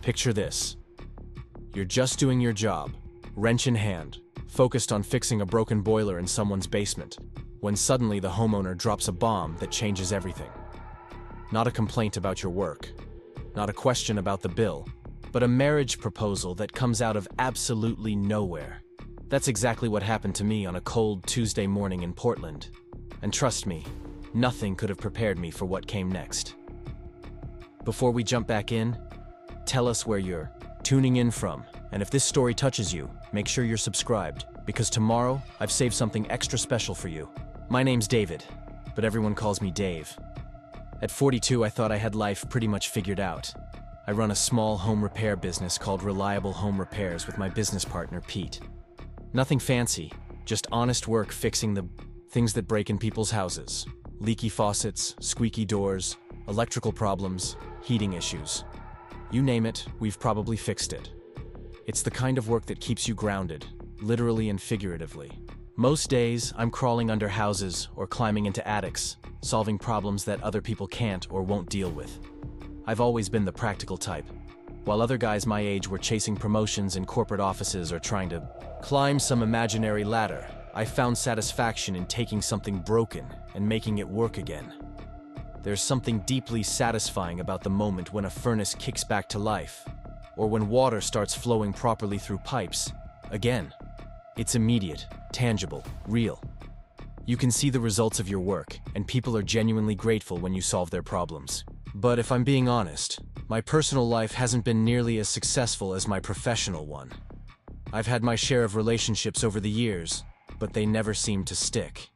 Picture this. You're just doing your job, wrench in hand, focused on fixing a broken boiler in someone's basement, when suddenly the homeowner drops a bomb that changes everything. Not a complaint about your work, not a question about the bill, but a marriage proposal that comes out of absolutely nowhere. That's exactly what happened to me on a cold Tuesday morning in Portland. And trust me, nothing could have prepared me for what came next. Before we jump back in, tell us where you're tuning in from, and if this story touches you, make sure you're subscribed, because tomorrow I've saved something extra special for you. My name's David, but everyone calls me Dave. At 42, I thought I had life pretty much figured out. I run a small home repair business called Reliable Home Repairs with my business partner, Pete. Nothing fancy, just honest work fixing the things that break in people's houses. Leaky faucets, squeaky doors, electrical problems, heating issues. You name it, we've probably fixed it. It's the kind of work that keeps you grounded, literally and figuratively. Most days, I'm crawling under houses or climbing into attics, solving problems that other people can't or won't deal with. I've always been the practical type. While other guys my age were chasing promotions in corporate offices or trying to climb some imaginary ladder, I found satisfaction in taking something broken and making it work again. There's something deeply satisfying about the moment when a furnace kicks back to life, or when water starts flowing properly through pipes. Again, it's immediate, tangible, real. You can see the results of your work, and people are genuinely grateful when you solve their problems. But if I'm being honest, my personal life hasn't been nearly as successful as my professional one. I've had my share of relationships over the years, but they never seemed to stick.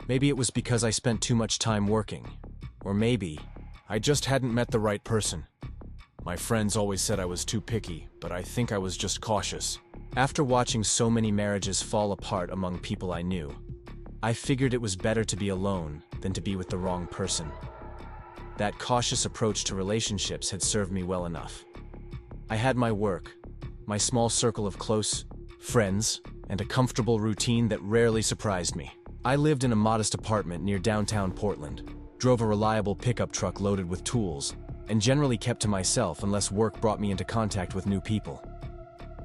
Maybe it was because I spent too much time working. Or maybe I just hadn't met the right person. My friends always said I was too picky, but I think I was just cautious. After watching so many marriages fall apart among people I knew, I figured it was better to be alone than to be with the wrong person. That cautious approach to relationships had served me well enough. I had my work, my small circle of close friends, and a comfortable routine that rarely surprised me. I lived in a modest apartment near downtown Portland, drove a reliable pickup truck loaded with tools, and generally kept to myself unless work brought me into contact with new people.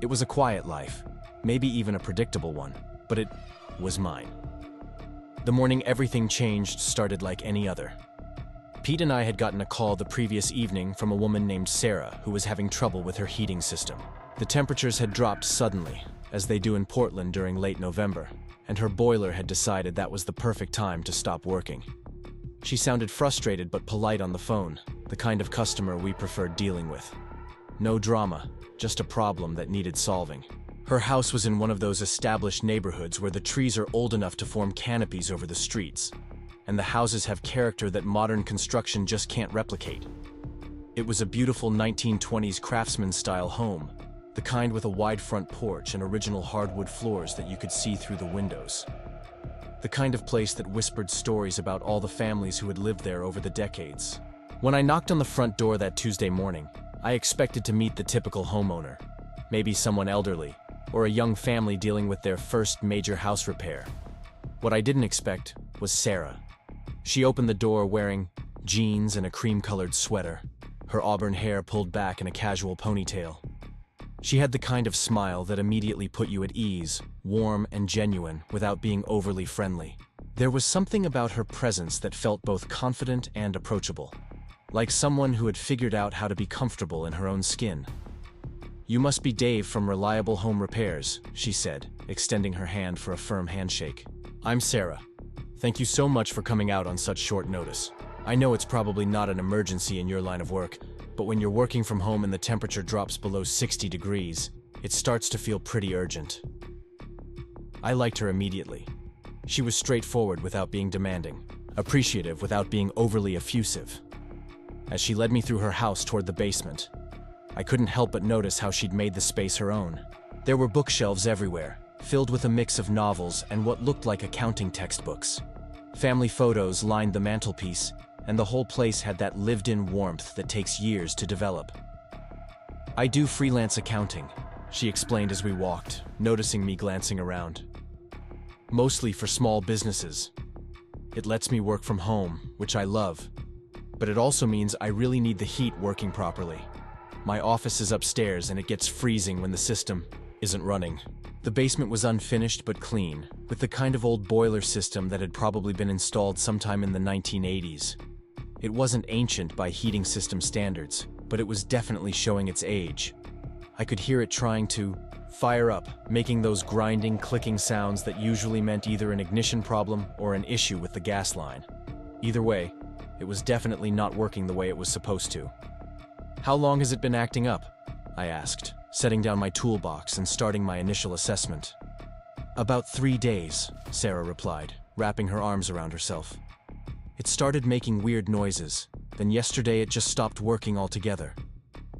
It was a quiet life, maybe even a predictable one, but it was mine. The morning everything changed started like any other. Pete and I had gotten a call the previous evening from a woman named Sarah who was having trouble with her heating system. The temperatures had dropped suddenly, as they do in Portland during late November, and her boiler had decided that was the perfect time to stop working. She sounded frustrated but polite on the phone, the kind of customer we preferred dealing with. No drama, just a problem that needed solving. Her house was in one of those established neighborhoods where the trees are old enough to form canopies over the streets, and the houses have character that modern construction just can't replicate. It was a beautiful 1920s craftsman-style home, the kind with a wide front porch and original hardwood floors that you could see through the windows. The kind of place that whispered stories about all the families who had lived there over the decades. When I knocked on the front door that Tuesday morning, I expected to meet the typical homeowner, maybe someone elderly, or a young family dealing with their first major house repair. What I didn't expect was Sarah. She opened the door wearing jeans and a cream-colored sweater, her auburn hair pulled back in a casual ponytail. She had the kind of smile that immediately put you at ease, warm and genuine without being overly friendly. There was something about her presence that felt both confident and approachable, like someone who had figured out how to be comfortable in her own skin. "You must be Dave from Reliable Home Repairs," she said, extending her hand for a firm handshake. "I'm Sarah. Thank you so much for coming out on such short notice. I know it's probably not an emergency in your line of work, but when you're working from home and the temperature drops below 60 degrees, it starts to feel pretty urgent." I liked her immediately. She was straightforward without being demanding, appreciative without being overly effusive. As she led me through her house toward the basement, I couldn't help but notice how she'd made the space her own. There were bookshelves everywhere, filled with a mix of novels and what looked like accounting textbooks. Family photos lined the mantelpiece, and the whole place had that lived-in warmth that takes years to develop. "I do freelance accounting," she explained as we walked, noticing me glancing around. "Mostly for small businesses. It lets me work from home, which I love, but it also means I really need the heat working properly. My office is upstairs and it gets freezing when the system isn't running. The basement was unfinished but clean, with the kind of old boiler system that had probably been installed sometime in the 1980s. It wasn't ancient by heating system standards, but it was definitely showing its age. I could hear it trying to fire up, making those grinding, clicking sounds that usually meant either an ignition problem or an issue with the gas line. Either way, it was definitely not working the way it was supposed to. "How long has it been acting up?" I asked, setting down my toolbox and starting my initial assessment. "About 3 days," Sarah replied, wrapping her arms around herself. "It started making weird noises, then yesterday it just stopped working altogether.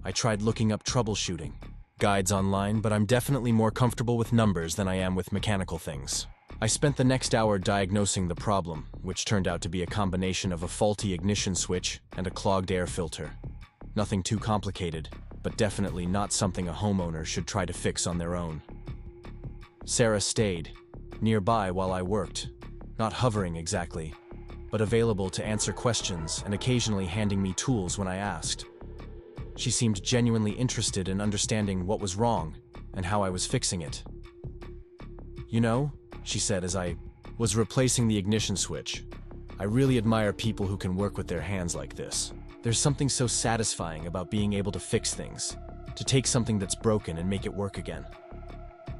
I tried looking up troubleshooting guides online, but I'm definitely more comfortable with numbers than I am with mechanical things." I spent the next hour diagnosing the problem, which turned out to be a combination of a faulty ignition switch and a clogged air filter. Nothing too complicated, but definitely not something a homeowner should try to fix on their own. Sarah stayed nearby while I worked, not hovering exactly, but available to answer questions and occasionally handing me tools when I asked. She seemed genuinely interested in understanding what was wrong and how I was fixing it. "You know," she said as I was replacing the ignition switch, "I really admire people who can work with their hands like this. There's something so satisfying about being able to fix things, to take something that's broken and make it work again.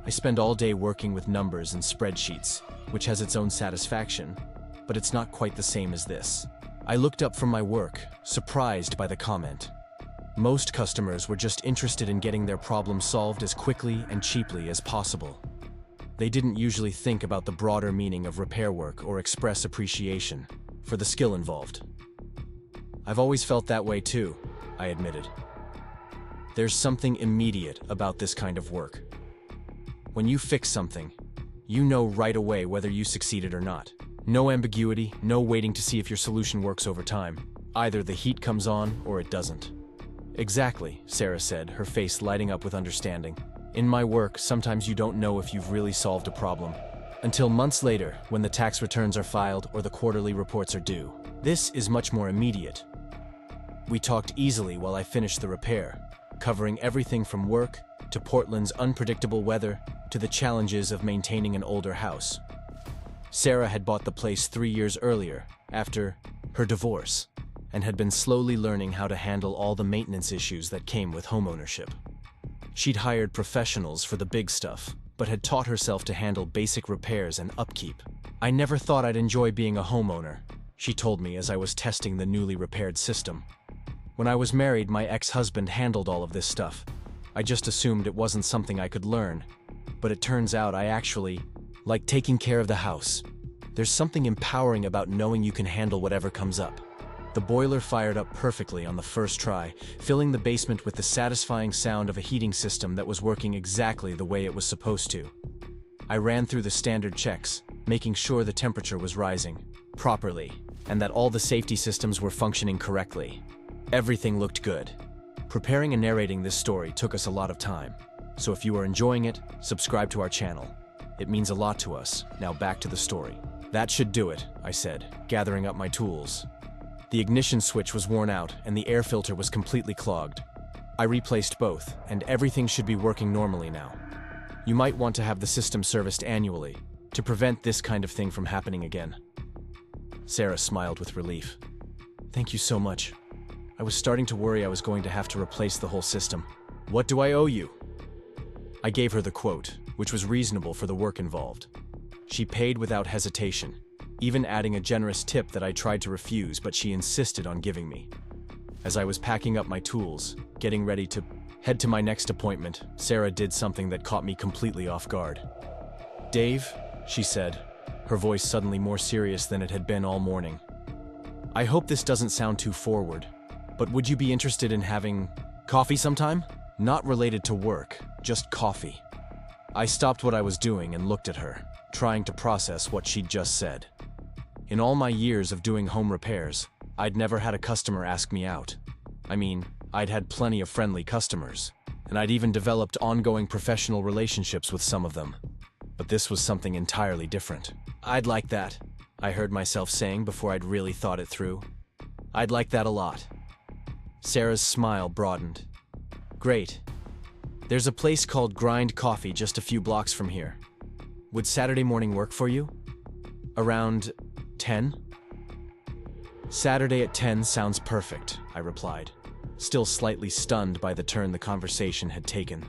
I spend all day working with numbers and spreadsheets, which has its own satisfaction, but it's not quite the same as this." I looked up from my work, surprised by the comment. Most customers were just interested in getting their problem solved as quickly and cheaply as possible. They didn't usually think about the broader meaning of repair work or express appreciation for the skill involved. "I've always felt that way too," I admitted. "There's something immediate about this kind of work. When you fix something, you know right away whether you succeeded or not. No ambiguity, no waiting to see if your solution works over time. Either the heat comes on or it doesn't." "Exactly," Sarah said, her face lighting up with understanding. "In my work, sometimes you don't know if you've really solved a problem until months later when the tax returns are filed or the quarterly reports are due. This is much more immediate." We talked easily while I finished the repair, covering everything from work to Portland's unpredictable weather to the challenges of maintaining an older house. Sarah had bought the place 3 years earlier, after her divorce, and had been slowly learning how to handle all the maintenance issues that came with homeownership. She'd hired professionals for the big stuff, but had taught herself to handle basic repairs and upkeep. "I never thought I'd enjoy being a homeowner," she told me as I was testing the newly repaired system. "When I was married, my ex-husband handled all of this stuff. I just assumed it wasn't something I could learn, but it turns out I actually like taking care of the house. There's something empowering about knowing you can handle whatever comes up." The boiler fired up perfectly on the first try, filling the basement with the satisfying sound of a heating system that was working exactly the way it was supposed to. I ran through the standard checks, making sure the temperature was rising properly and that all the safety systems were functioning correctly. Everything looked good. Preparing and narrating this story took us a lot of time, so if you are enjoying it, subscribe to our channel. It means a lot to us. Now back to the story. "That should do it," I said, gathering up my tools. The ignition switch was worn out and the air filter was completely clogged. I replaced both, and everything should be working normally now. You might want to have the system serviced annually to prevent this kind of thing from happening again. Sarah smiled with relief. "Thank you so much. I was starting to worry I was going to have to replace the whole system. What do I owe you?" I gave her the quote, which was reasonable for the work involved. She paid without hesitation, even adding a generous tip that I tried to refuse, but she insisted on giving me. As I was packing up my tools, getting ready to head to my next appointment, Sarah did something that caught me completely off guard. "Dave," she said, her voice suddenly more serious than it had been all morning. "I hope this doesn't sound too forward, but would you be interested in having coffee sometime? Not related to work, just coffee." I stopped what I was doing and looked at her, trying to process what she'd just said. In all my years of doing home repairs, I'd never had a customer ask me out. I mean, I'd had plenty of friendly customers, and I'd even developed ongoing professional relationships with some of them. But this was something entirely different. "I'd like that," I heard myself saying before I'd really thought it through. "I'd like that a lot." Sarah's smile broadened. Great. There's a place called Grind Coffee just a few blocks from here. Would Saturday morning work for you? Around 10? Saturday at 10 sounds perfect, I replied, still slightly stunned by the turn the conversation had taken.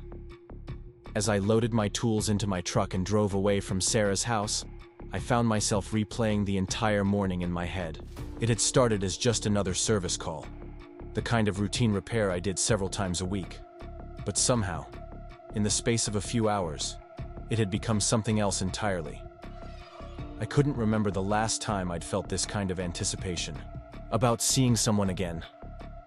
As I loaded my tools into my truck and drove away from Sarah's house, I found myself replaying the entire morning in my head. It had started as just another service call, the kind of routine repair I did several times a week. But somehow, in the space of a few hours, it had become something else entirely. I couldn't remember the last time I'd felt this kind of anticipation, about seeing someone again.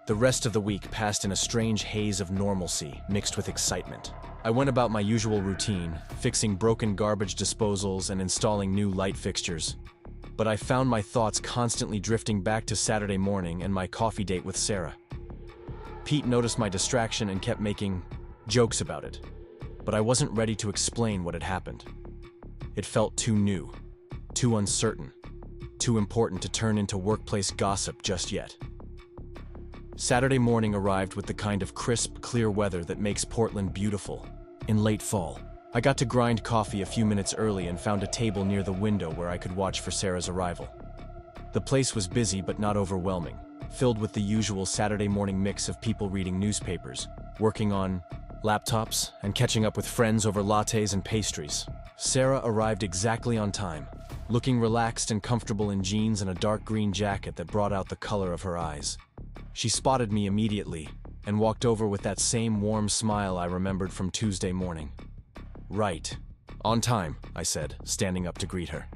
The rest of the week passed in a strange haze of normalcy mixed with excitement. I went about my usual routine, fixing broken garbage disposals and installing new light fixtures. But I found my thoughts constantly drifting back to Saturday morning and my coffee date with Sarah. Pete noticed my distraction and kept making jokes about it, but I wasn't ready to explain what had happened. It felt too new, too uncertain, too important to turn into workplace gossip just yet. Saturday morning arrived with the kind of crisp, clear weather that makes Portland beautiful in late fall. I got to Grind Coffee a few minutes early and found a table near the window where I could watch for Sarah's arrival. The place was busy but not overwhelming, filled with the usual Saturday morning mix of people reading newspapers, working on laptops, and catching up with friends over lattes and pastries. Sarah arrived exactly on time, looking relaxed and comfortable in jeans and a dark green jacket that brought out the color of her eyes. She spotted me immediately and walked over with that same warm smile I remembered from Tuesday morning. Right. On time, I said, standing up to greet her.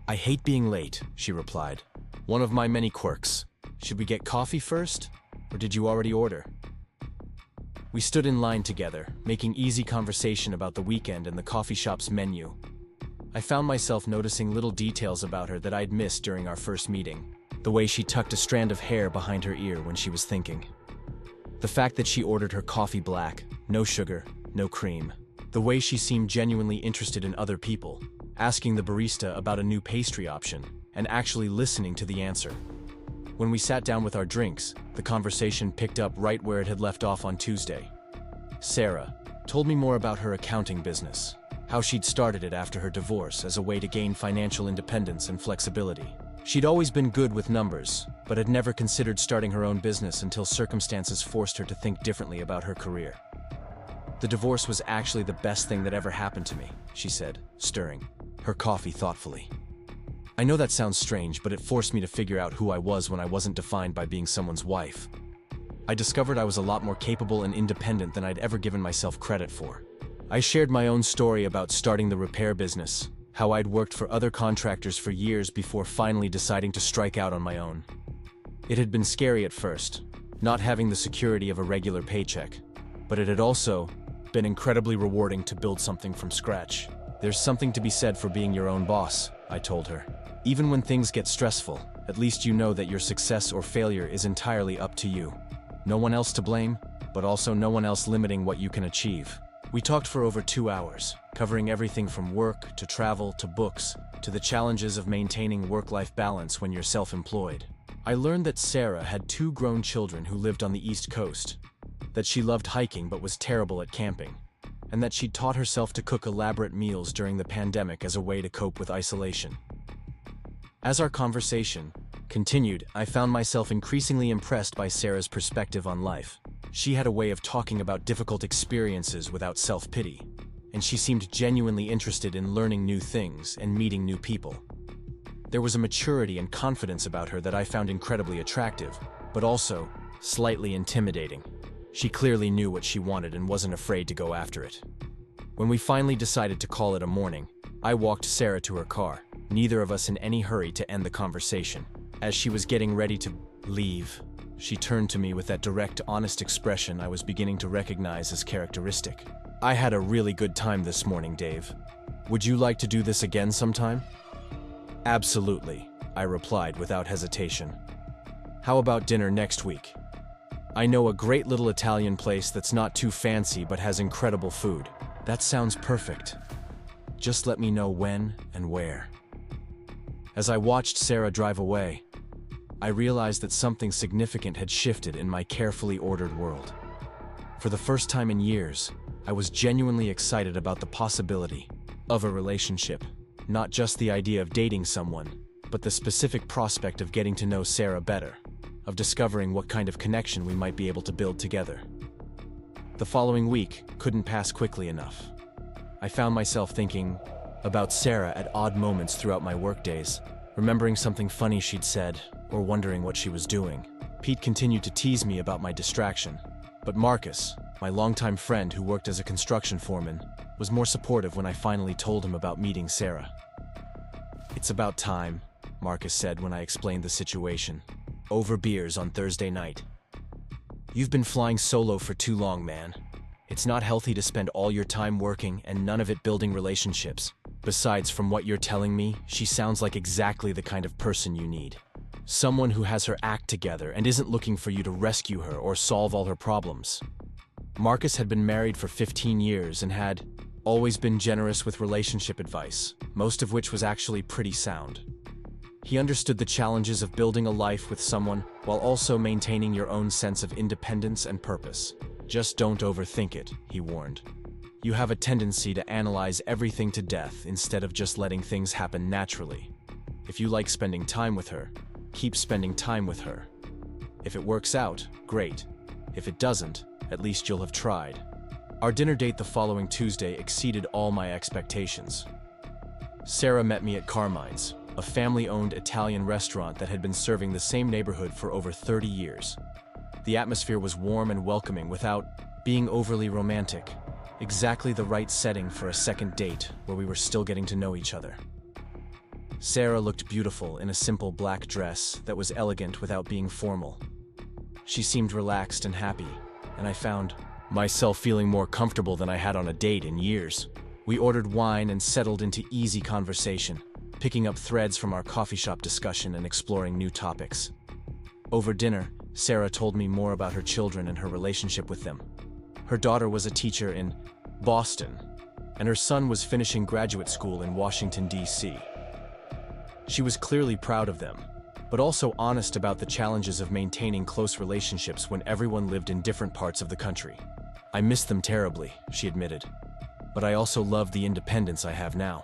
I hate being late, she replied. One of my many quirks. Should we get coffee first? Or did you already order? We stood in line together, making easy conversation about the weekend and the coffee shop's menu. I found myself noticing little details about her that I'd missed during our first meeting. The way she tucked a strand of hair behind her ear when she was thinking. The fact that she ordered her coffee black, no sugar, no cream. The way she seemed genuinely interested in other people, asking the barista about a new pastry option, and actually listening to the answer. When we sat down with our drinks, the conversation picked up right where it had left off on Tuesday. Sarah told me more about her accounting business, how she'd started it after her divorce as a way to gain financial independence and flexibility. She'd always been good with numbers, but had never considered starting her own business until circumstances forced her to think differently about her career. The divorce was actually the best thing that ever happened to me, she said, stirring her coffee thoughtfully. I know that sounds strange, but it forced me to figure out who I was when I wasn't defined by being someone's wife. I discovered I was a lot more capable and independent than I'd ever given myself credit for. I shared my own story about starting the repair business, how I'd worked for other contractors for years before finally deciding to strike out on my own. It had been scary at first, not having the security of a regular paycheck, but it had also been incredibly rewarding to build something from scratch. There's something to be said for being your own boss, I told her. Even when things get stressful, at least you know that your success or failure is entirely up to you. No one else to blame, but also no one else limiting what you can achieve. We talked for over 2 hours, covering everything from work to travel to books to the challenges of maintaining work-life balance when you're self-employed. I learned that Sarah had 2 grown children who lived on the East Coast, that she loved hiking but was terrible at camping, and that she'd taught herself to cook elaborate meals during the pandemic as a way to cope with isolation. As our conversation continued, I found myself increasingly impressed by Sarah's perspective on life. She had a way of talking about difficult experiences without self-pity, and she seemed genuinely interested in learning new things and meeting new people. There was a maturity and confidence about her that I found incredibly attractive, but also slightly intimidating. She clearly knew what she wanted and wasn't afraid to go after it. When we finally decided to call it a morning, I walked Sarah to her car, neither of us in any hurry to end the conversation. As she was getting ready to leave, she turned to me with that direct, honest expression I was beginning to recognize as characteristic. I had a really good time this morning, Dave. Would you like to do this again sometime? Absolutely, I replied without hesitation. How about dinner next week? I know a great little Italian place that's not too fancy but has incredible food. That sounds perfect. Just let me know when and where. As I watched Sarah drive away, I realized that something significant had shifted in my carefully ordered world. For the first time in years, I was genuinely excited about the possibility of a relationship. Not just the idea of dating someone, but the specific prospect of getting to know Sarah better, of discovering what kind of connection we might be able to build together. The following week couldn't pass quickly enough. I found myself thinking about Sarah at odd moments throughout my workdays, remembering something funny she'd said, or wondering what she was doing. Pete continued to tease me about my distraction, but Marcus, my longtime friend who worked as a construction foreman, was more supportive when I finally told him about meeting Sarah. "It's about time," Marcus said when I explained the situation. "Over beers on Thursday night. You've been flying solo for too long, man. It's not healthy to spend all your time working and none of it building relationships. Besides, from what you're telling me, she sounds like exactly the kind of person you need. Someone who has her act together and isn't looking for you to rescue her or solve all her problems." Marcus had been married for 15 years and had always been generous with relationship advice, most of which was actually pretty sound. He understood the challenges of building a life with someone while also maintaining your own sense of independence and purpose. "Just don't overthink it," he warned. "You have a tendency to analyze everything to death instead of just letting things happen naturally. If you like spending time with her, keep spending time with her. If it works out, great. If it doesn't, at least you'll have tried." Our dinner date the following Tuesday exceeded all my expectations. Sarah met me at Carmine's, a family-owned Italian restaurant that had been serving the same neighborhood for over 30 years. The atmosphere was warm and welcoming without being overly romantic. Exactly the right setting for a second date where we were still getting to know each other. Sarah looked beautiful in a simple black dress that was elegant without being formal. She seemed relaxed and happy, and I found myself feeling more comfortable than I had on a date in years. We ordered wine and settled into easy conversation, picking up threads from our coffee shop discussion and exploring new topics. Over dinner, Sarah told me more about her children and her relationship with them. Her daughter was a teacher in Boston, and her son was finishing graduate school in Washington, D.C. She was clearly proud of them, but also honest about the challenges of maintaining close relationships when everyone lived in different parts of the country. "I miss them terribly," she admitted, "but I also love the independence I have now.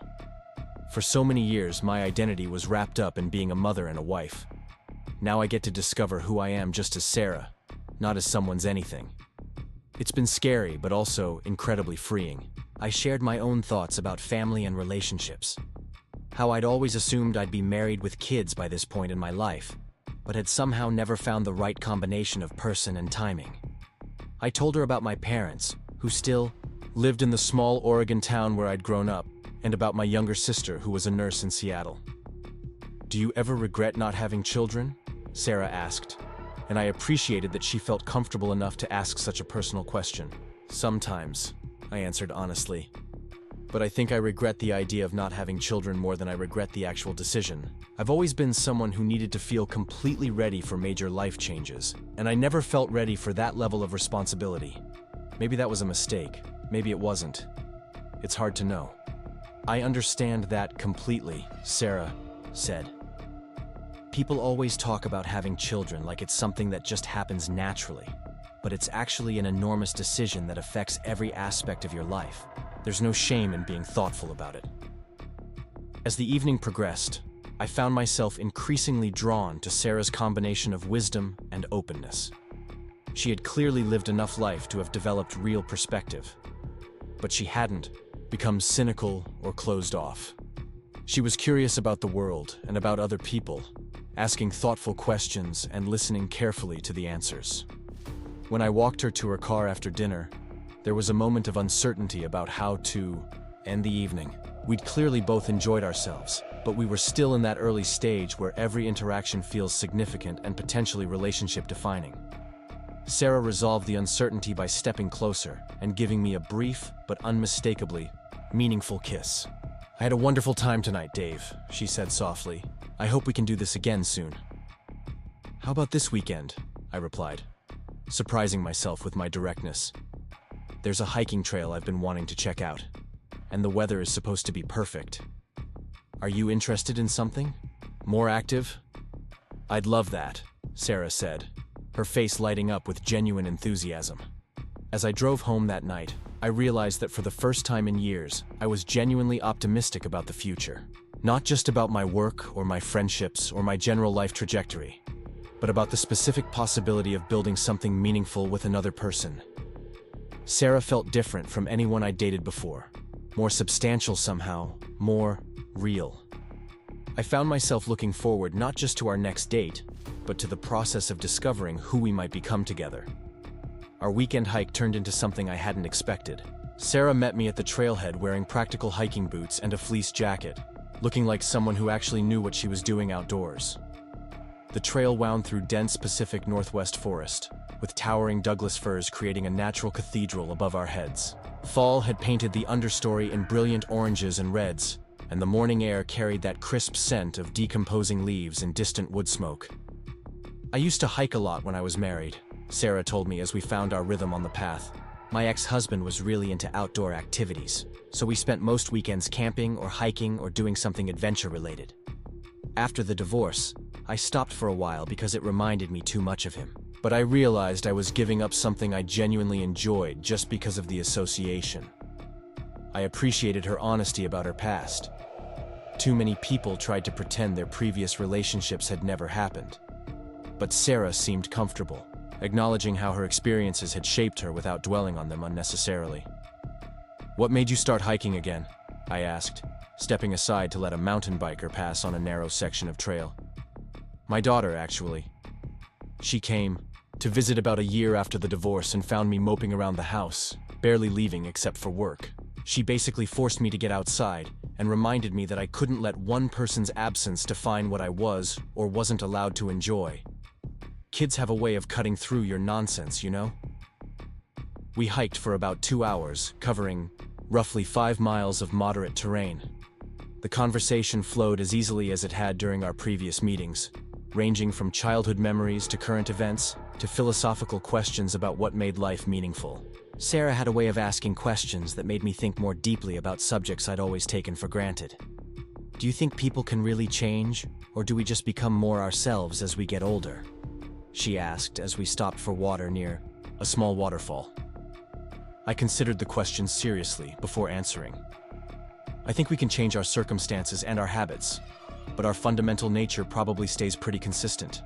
For so many years, my identity was wrapped up in being a mother and a wife. Now I get to discover who I am just as Sarah, not as someone's anything. It's been scary, but also incredibly freeing." I shared my own thoughts about family and relationships. How I'd always assumed I'd be married with kids by this point in my life, but had somehow never found the right combination of person and timing. I told her about my parents, who still lived in the small Oregon town where I'd grown up, and about my younger sister, who was a nurse in Seattle. "Do you ever regret not having children?" Sarah asked, and I appreciated that she felt comfortable enough to ask such a personal question. "Sometimes," I answered honestly. "But I think I regret the idea of not having children more than I regret the actual decision. I've always been someone who needed to feel completely ready for major life changes, and I never felt ready for that level of responsibility. Maybe that was a mistake. Maybe it wasn't. It's hard to know." "I understand that completely," Sarah said. "People always talk about having children like it's something that just happens naturally, but it's actually an enormous decision that affects every aspect of your life. There's no shame in being thoughtful about it." As the evening progressed, I found myself increasingly drawn to Sarah's combination of wisdom and openness. She had clearly lived enough life to have developed real perspective, but she hadn't become cynical or closed off. She was curious about the world and about other people, asking thoughtful questions and listening carefully to the answers. When I walked her to her car after dinner, there was a moment of uncertainty about how to end the evening. We'd clearly both enjoyed ourselves, but we were still in that early stage where every interaction feels significant and potentially relationship-defining. Sarah resolved the uncertainty by stepping closer and giving me a brief but unmistakably meaningful kiss. "I had a wonderful time tonight, Dave," she said softly. "I hope we can do this again soon." "How about this weekend?" I replied, surprising myself with my directness. "There's a hiking trail I've been wanting to check out, and the weather is supposed to be perfect. Are you interested in something more active?" "I'd love that," Sarah said, her face lighting up with genuine enthusiasm. As I drove home that night, I realized that for the first time in years, I was genuinely optimistic about the future. Not just about my work or my friendships or my general life trajectory, but about the specific possibility of building something meaningful with another person. Sarah felt different from anyone I dated before. More substantial somehow, more real. I found myself looking forward not just to our next date, but to the process of discovering who we might become together. Our weekend hike turned into something I hadn't expected. Sarah met me at the trailhead wearing practical hiking boots and a fleece jacket, looking like someone who actually knew what she was doing outdoors. The trail wound through dense Pacific Northwest forest, with towering Douglas firs creating a natural cathedral above our heads. Fall had painted the understory in brilliant oranges and reds, and the morning air carried that crisp scent of decomposing leaves and distant wood smoke. I used to hike a lot when I was married, Sarah told me as we found our rhythm on the path. My ex-husband was really into outdoor activities, so we spent most weekends camping or hiking or doing something adventure-related. After the divorce, I stopped for a while because it reminded me too much of him. But I realized I was giving up something I genuinely enjoyed just because of the association. I appreciated her honesty about her past. Too many people tried to pretend their previous relationships had never happened. But Sarah seemed comfortable, acknowledging how her experiences had shaped her without dwelling on them unnecessarily. "What made you start hiking again?" I asked, stepping aside to let a mountain biker pass on a narrow section of trail. "My daughter, actually. She came to visit about a year after the divorce and found me moping around the house, barely leaving except for work. She basically forced me to get outside and reminded me that I couldn't let one person's absence define what I was or wasn't allowed to enjoy. Kids have a way of cutting through your nonsense, you know?" We hiked for about 2 hours, covering roughly 5 miles of moderate terrain. The conversation flowed as easily as it had during our previous meetings, ranging from childhood memories to current events to philosophical questions about what made life meaningful. Sarah had a way of asking questions that made me think more deeply about subjects I'd always taken for granted. "Do you think people can really change, or do we just become more ourselves as we get older?" she asked as we stopped for water near a small waterfall. I considered the question seriously before answering. "I think we can change our circumstances and our habits, but our fundamental nature probably stays pretty consistent.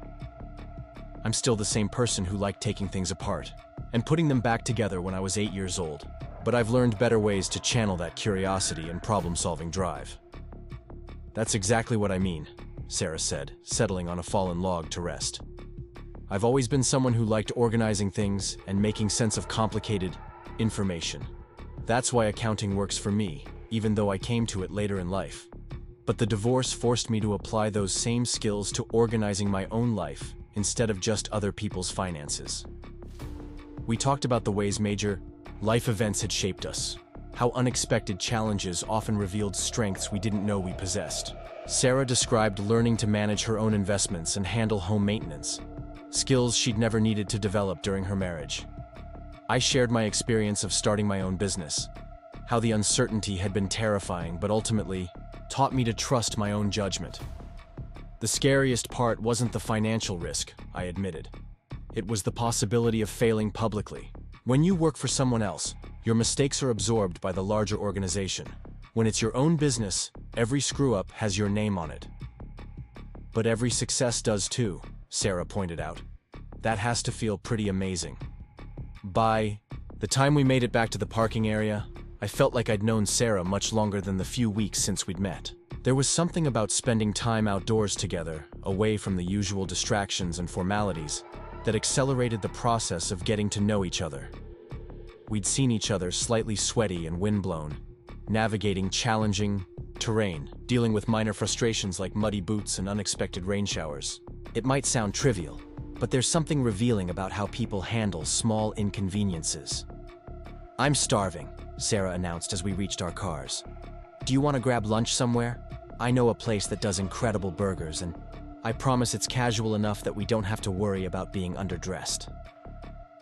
I'm still the same person who liked taking things apart and putting them back together when I was 8 years old, but I've learned better ways to channel that curiosity and problem-solving drive." "That's exactly what I mean," Sarah said, settling on a fallen log to rest. "I've always been someone who liked organizing things and making sense of complicated information. That's why accounting works for me, even though I came to it later in life. But the divorce forced me to apply those same skills to organizing my own life instead of just other people's finances." We talked about the ways major life events had shaped us, how unexpected challenges often revealed strengths we didn't know we possessed. Sarah described learning to manage her own investments and handle home maintenance, skills she'd never needed to develop during her marriage. I shared my experience of starting my own business, how the uncertainty had been terrifying but ultimately taught me to trust my own judgment. The scariest part wasn't the financial risk, I admitted. It was the possibility of failing publicly. When you work for someone else, your mistakes are absorbed by the larger organization. When it's your own business, every screw-up has your name on it. But every success does too, Sarah pointed out. That has to feel pretty amazing. By the time we made it back to the parking area, I felt like I'd known Sarah much longer than the few weeks since we'd met. There was something about spending time outdoors together, away from the usual distractions and formalities, that accelerated the process of getting to know each other. We'd seen each other slightly sweaty and windblown, navigating challenging terrain, dealing with minor frustrations like muddy boots and unexpected rain showers. It might sound trivial, but there's something revealing about how people handle small inconveniences. "I'm starving," Sarah announced as we reached our cars. "Do you want to grab lunch somewhere? I know a place that does incredible burgers, and I promise it's casual enough that we don't have to worry about being underdressed."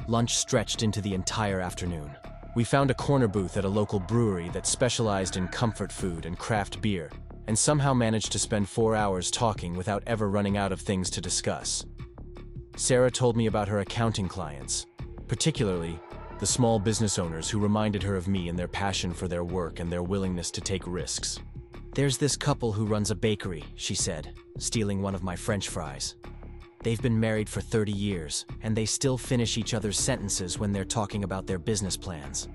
Lunch stretched into the entire afternoon. We found a corner booth at a local brewery that specialized in comfort food and craft beer, and somehow managed to spend 4 hours talking without ever running out of things to discuss. Sarah told me about her accounting clients, particularly the small business owners who reminded her of me and their passion for their work and their willingness to take risks. "There's this couple who runs a bakery," she said, stealing one of my French fries. "They've been married for 30 years, and they still finish each other's sentences when they're talking about their business plans.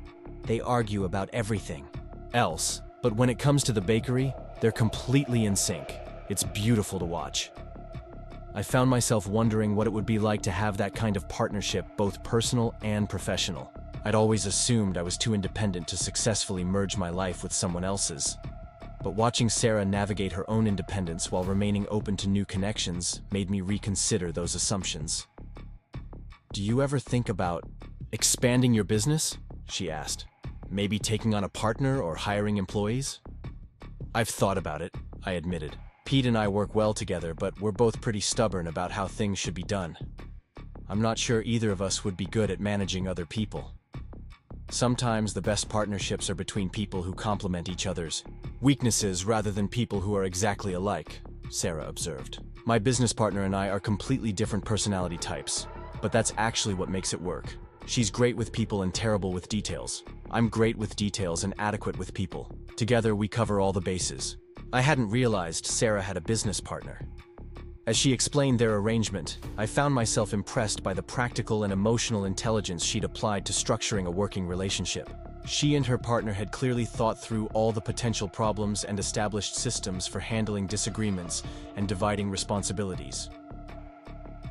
They argue about everything else, but when it comes to the bakery, they're completely in sync. It's beautiful to watch." I found myself wondering what it would be like to have that kind of partnership, both personal and professional. I'd always assumed I was too independent to successfully merge my life with someone else's. But watching Sarah navigate her own independence while remaining open to new connections made me reconsider those assumptions. "Do you ever think about expanding your business?" she asked. "Maybe taking on a partner or hiring employees?" "I've thought about it," I admitted. "Pete and I work well together, but we're both pretty stubborn about how things should be done. I'm not sure either of us would be good at managing other people. Sometimes the best partnerships are between people who complement each other's weaknesses rather than people who are exactly alike," Sarah observed. "My business partner and I are completely different personality types, but that's actually what makes it work. She's great with people and terrible with details. I'm great with details and adequate with people. Together we cover all the bases." I hadn't realized Sarah had a business partner. As she explained their arrangement, I found myself impressed by the practical and emotional intelligence she'd applied to structuring a working relationship. She and her partner had clearly thought through all the potential problems and established systems for handling disagreements and dividing responsibilities.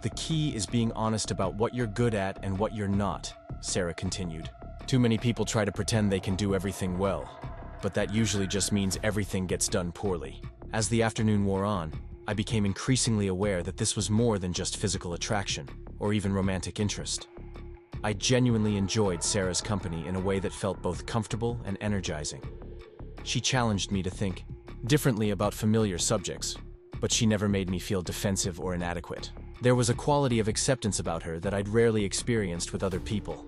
"The key is being honest about what you're good at and what you're not," Sarah continued. "Too many people try to pretend they can do everything well, but that usually just means everything gets done poorly." As the afternoon wore on, I became increasingly aware that this was more than just physical attraction, or even romantic interest. I genuinely enjoyed Sarah's company in a way that felt both comfortable and energizing. She challenged me to think differently about familiar subjects, but she never made me feel defensive or inadequate. There was a quality of acceptance about her that I'd rarely experienced with other people.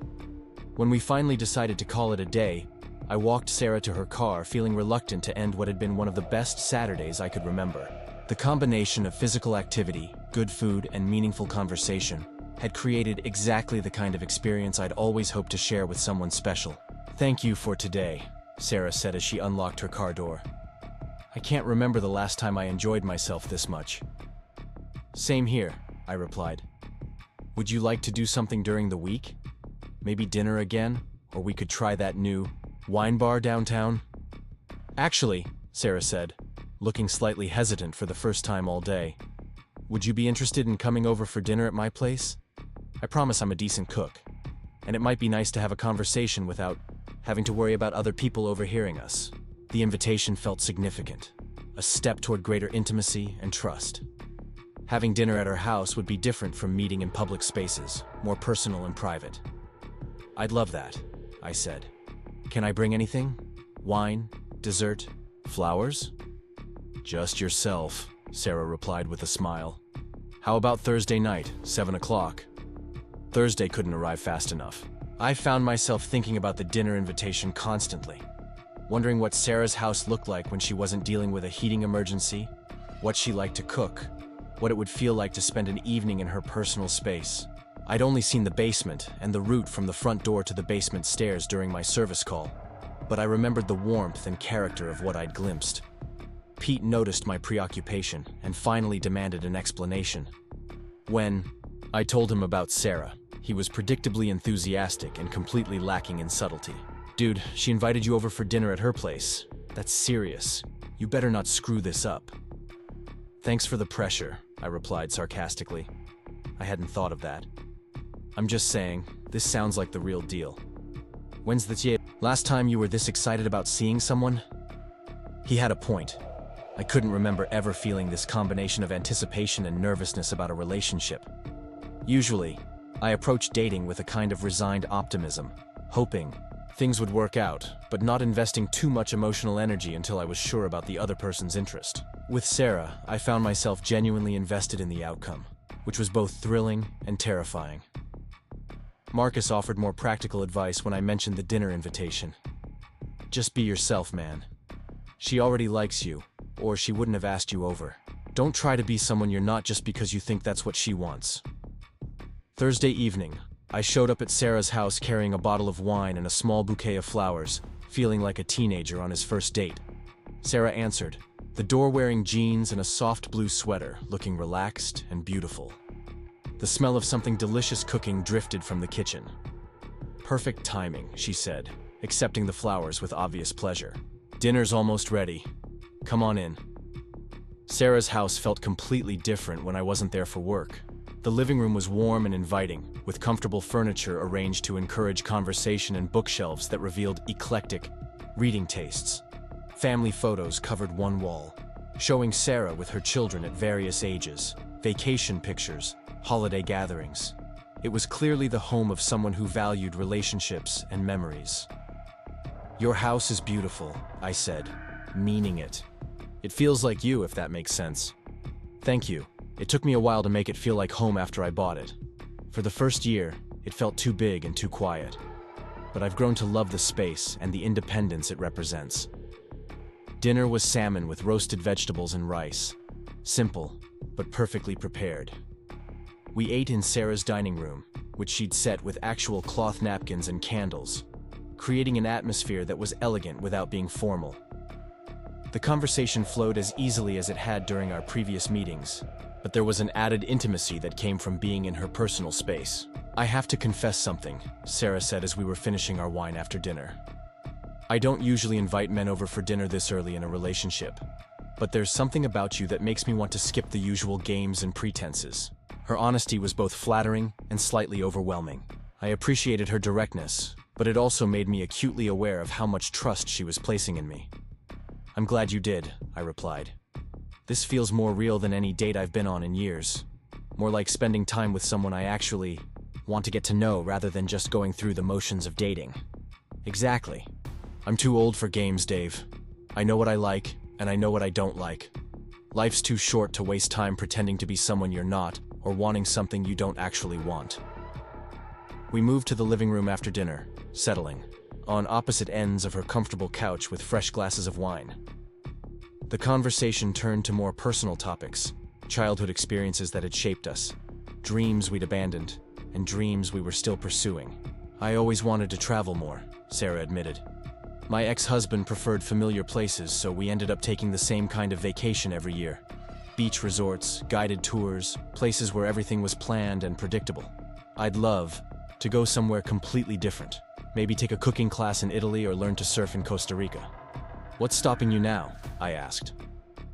When we finally decided to call it a day, I walked Sarah to her car, feeling reluctant to end what had been one of the best Saturdays I could remember. The combination of physical activity, good food, and meaningful conversation had created exactly the kind of experience I'd always hoped to share with someone special. "Thank you for today," Sarah said as she unlocked her car door. "I can't remember the last time I enjoyed myself this much." "Same here," I replied. "Would you like to do something during the week? Maybe dinner again, or we could try that new wine bar downtown?" "Actually," Sarah said, looking slightly hesitant for the first time all day, "would you be interested in coming over for dinner at my place? I promise I'm a decent cook, and it might be nice to have a conversation without having to worry about other people overhearing us." The invitation felt significant, a step toward greater intimacy and trust. Having dinner at her house would be different from meeting in public spaces, more personal and private. "I'd love that," I said. "Can I bring anything? Wine? Dessert? Flowers?" "Just yourself," Sarah replied with a smile. "How about Thursday night, 7 o'clock? Thursday couldn't arrive fast enough. I found myself thinking about the dinner invitation constantly, wondering what Sarah's house looked like when she wasn't dealing with a heating emergency, what she liked to cook, what it would feel like to spend an evening in her personal space. I'd only seen the basement and the route from the front door to the basement stairs during my service call, but I remembered the warmth and character of what I'd glimpsed. Pete noticed my preoccupation and finally demanded an explanation. When I told him about Sarah, he was predictably enthusiastic and completely lacking in subtlety. "Dude, she invited you over for dinner at her place. That's serious. You better not screw this up." "Thanks for the pressure," I replied sarcastically. I hadn't thought of that. "I'm just saying, this sounds like the real deal. When's the last time you were this excited about seeing someone?" He had a point. I couldn't remember ever feeling this combination of anticipation and nervousness about a relationship. Usually, I approached dating with a kind of resigned optimism, hoping things would work out, but not investing too much emotional energy until I was sure about the other person's interest. With Sarah, I found myself genuinely invested in the outcome, which was both thrilling and terrifying. Marcus offered more practical advice when I mentioned the dinner invitation. "Just be yourself, man. She already likes you, or she wouldn't have asked you over. Don't try to be someone you're not just because you think that's what she wants." Thursday evening, I showed up at Sarah's house carrying a bottle of wine and a small bouquet of flowers, feeling like a teenager on his first date. Sarah answered, the door wearing jeans and a soft blue sweater, looking relaxed and beautiful. The smell of something delicious cooking drifted from the kitchen. Perfect timing, she said, accepting the flowers with obvious pleasure. Dinner's almost ready. Come on in. Sarah's house felt completely different when I wasn't there for work. The living room was warm and inviting, with comfortable furniture arranged to encourage conversation and bookshelves that revealed eclectic reading tastes. Family photos covered one wall, showing Sarah with her children at various ages, vacation pictures, holiday gatherings. It was clearly the home of someone who valued relationships and memories. Your house is beautiful, I said, meaning it. It feels like you, if that makes sense. Thank you. It took me a while to make it feel like home after I bought it. For the first year, it felt too big and too quiet. But I've grown to love the space and the independence it represents. Dinner was salmon with roasted vegetables and rice. Simple, but perfectly prepared. We ate in Sarah's dining room, which she'd set with actual cloth napkins and candles, creating an atmosphere that was elegant without being formal. The conversation flowed as easily as it had during our previous meetings, but there was an added intimacy that came from being in her personal space. I have to confess something, Sarah said as we were finishing our wine after dinner. I don't usually invite men over for dinner this early in a relationship, but there's something about you that makes me want to skip the usual games and pretenses. Her honesty was both flattering and slightly overwhelming. I appreciated her directness, but it also made me acutely aware of how much trust she was placing in me. I'm glad you did, I replied. This feels more real than any date I've been on in years. More like spending time with someone I actually want to get to know rather than just going through the motions of dating. Exactly. I'm too old for games, Dave. I know what I like, and I know what I don't like. Life's too short to waste time pretending to be someone you're not, or wanting something you don't actually want. We moved to the living room after dinner, settling on opposite ends of her comfortable couch with fresh glasses of wine. The conversation turned to more personal topics, childhood experiences that had shaped us, dreams we'd abandoned, and dreams we were still pursuing. I always wanted to travel more, Sarah admitted. My ex-husband preferred familiar places, so we ended up taking the same kind of vacation every year. Beach resorts, guided tours, places where everything was planned and predictable. I'd love to go somewhere completely different. Maybe take a cooking class in Italy or learn to surf in Costa Rica. What's stopping you now? I asked.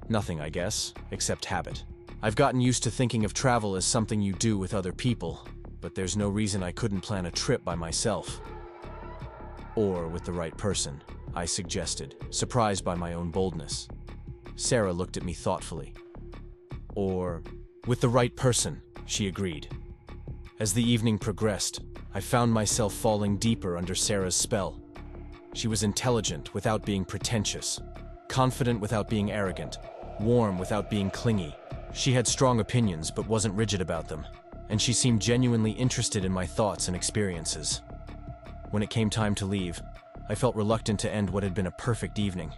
Nothing, I guess, except habit. I've gotten used to thinking of travel as something you do with other people, but there's no reason I couldn't plan a trip by myself. Or with the right person, I suggested, surprised by my own boldness. Sarah looked at me thoughtfully. Or with the right person, she agreed. As the evening progressed, I found myself falling deeper under Sarah's spell. She was intelligent without being pretentious, confident without being arrogant, warm without being clingy. She had strong opinions but wasn't rigid about them, and she seemed genuinely interested in my thoughts and experiences. When it came time to leave, I felt reluctant to end what had been a perfect evening.